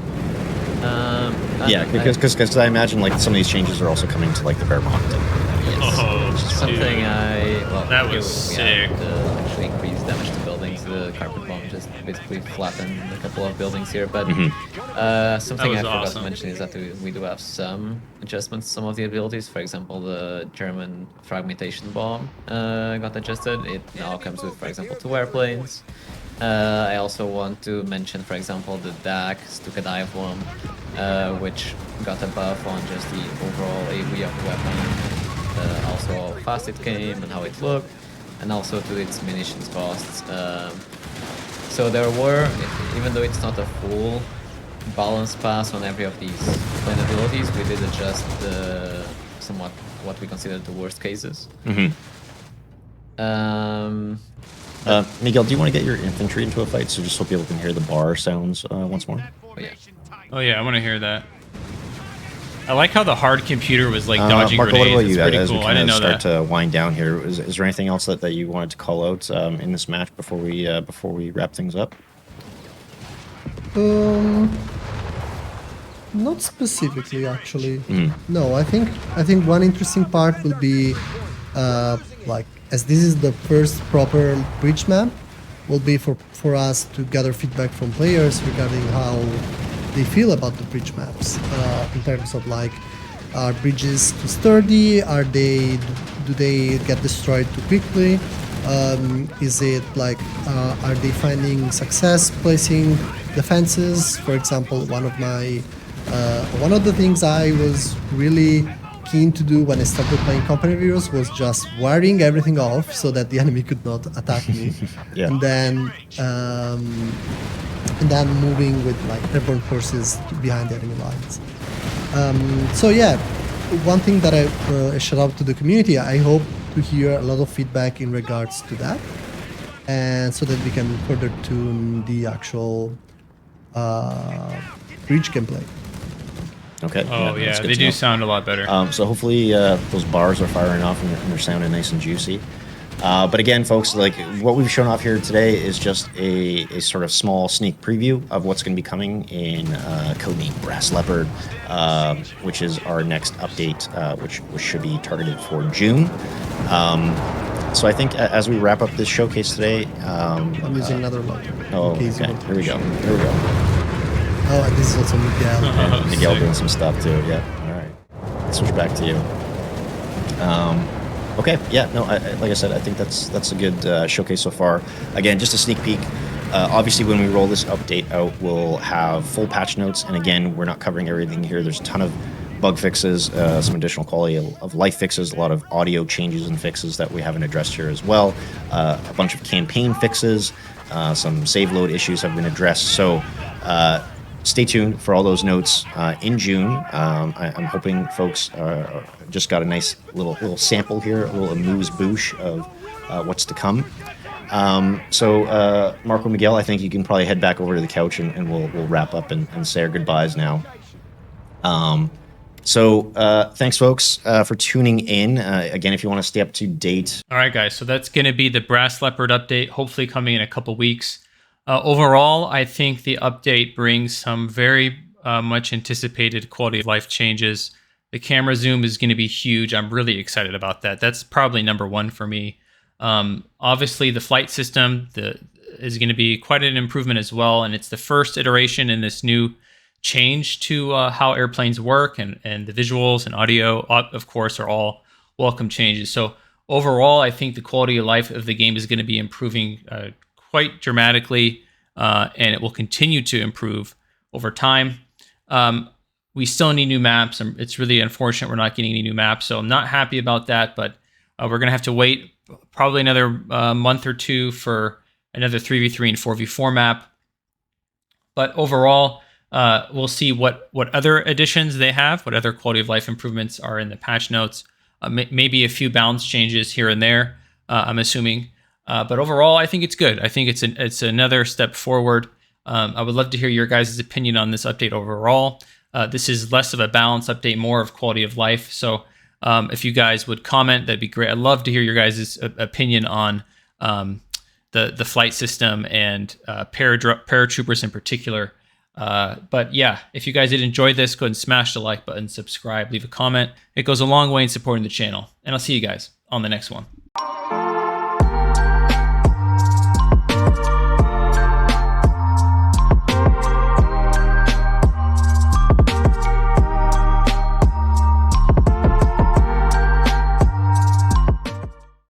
Yeah, because I imagine like some of these changes are also coming to like the Vermont. Oh, something dude. That was here sick. actually increase damage to buildings. The carpet bomb just basically flattened a couple of buildings here. But something I was forgot awesome. to mention is that we do have some adjustments to some of the abilities. For example, the German fragmentation bomb got adjusted. It now comes with, for example, 2 airplanes. I also want to mention, for example, the DAX took a dive bomb, which got a buff on just the overall AV of the weapon. Also how fast it came and how it looked, and also to its munitions costs. So there were, even though it's not a full balance pass on every of these plane abilities, we did adjust somewhat what we considered the worst cases. Miguel, do you want to get your infantry into a fight so people can hear the bar sounds once more? Oh yeah. Oh yeah, I want to hear that. I like how the hard computer was like dodging Marco, what grenades. about It's you? pretty As we cool. I kind didn't of know start that. to wind down here, is there anything else that you wanted to call out in this match before we wrap things up? Not specifically, actually. No, I think one interesting part will be, like, as this is the first proper bridge map, will be for us to gather feedback from players regarding how they feel about the bridge maps, in terms of like, are bridges too sturdy? Do they get destroyed too quickly? Is it like, are they finding success placing defenses? For example, one of my One of the things I was really keen to do when I started playing Company of Heroes was just wiring everything off so that the enemy could not attack me. Yeah. And then moving with like airborne forces behind the enemy lines. So yeah, one thing that I shout out to the community, I hope to hear a lot of feedback in regards to that, and so that we can further tune the actual breach gameplay. Okay. Oh that's yeah, good they to do know. sound a lot better. So hopefully those bars are firing off and they're sounding nice and juicy. But again, folks, like what we've shown off here today is just a sort of small sneak preview of what's going to be coming in codenamed Brass Leopard, which is our next update, which should be targeted for June. So I think as we wrap up this showcase today, I'm using another loiter. oh, in case you okay, want to here we show. go. Here we go. Oh, and this is also Miguel. And Miguel Sick. doing some stuff too. Yeah. All right. Switch back to you. Okay. Yeah. No. Like I said, I think that's a good showcase so far. Again, just a sneak peek. Obviously, when we roll this update out, we'll have full patch notes. And again, we're not covering everything here. There's a ton of bug fixes, some additional quality of life fixes, a lot of audio changes and fixes that we haven't addressed here as well. A bunch of campaign fixes. Some save load issues have been addressed. So. Stay tuned for all those notes in June. I'm hoping folks just got a nice little sample here, a little amuse-bouche of what's to come. So Marco, Miguel, I think you can probably head back over to the couch and we'll wrap up and say our goodbyes now. So thanks, folks, for tuning in. Again, if you want to stay up to date. All right, guys. So that's going to be the Brass Leopard update, hopefully coming in a couple weeks. Overall, I think the update brings some very much anticipated quality of life changes. The camera zoom is going to be huge. I'm really excited about that. That's probably number one for me. Obviously, the flight system is going to be quite an improvement as well, and it's the first iteration in this new change to how airplanes work, and the visuals and audio, of course, are all welcome changes. So overall, I think the quality of life of the game is going to be improving quite dramatically, and it will continue to improve over time. We still need new maps. It's really unfortunate we're not getting any new maps, so I'm not happy about that, but we're going to have to wait probably another month or two for another 3v3 and 4v4 map. But overall, we'll see what other additions they have, what other quality of life improvements are in the patch notes. Maybe a few balance changes here and there, I'm assuming. But overall, I think it's good. I think it's another step forward. I would love to hear your guys' opinion on this update overall. This is less of a balance update, more of quality of life. So if you guys would comment, that'd be great. I'd love to hear your guys' opinion on the flight system and paratroopers in particular. But yeah, if you guys did enjoy this, go ahead and smash the like button, subscribe, leave a comment. It goes a long way in supporting the channel. And I'll see you guys on the next one.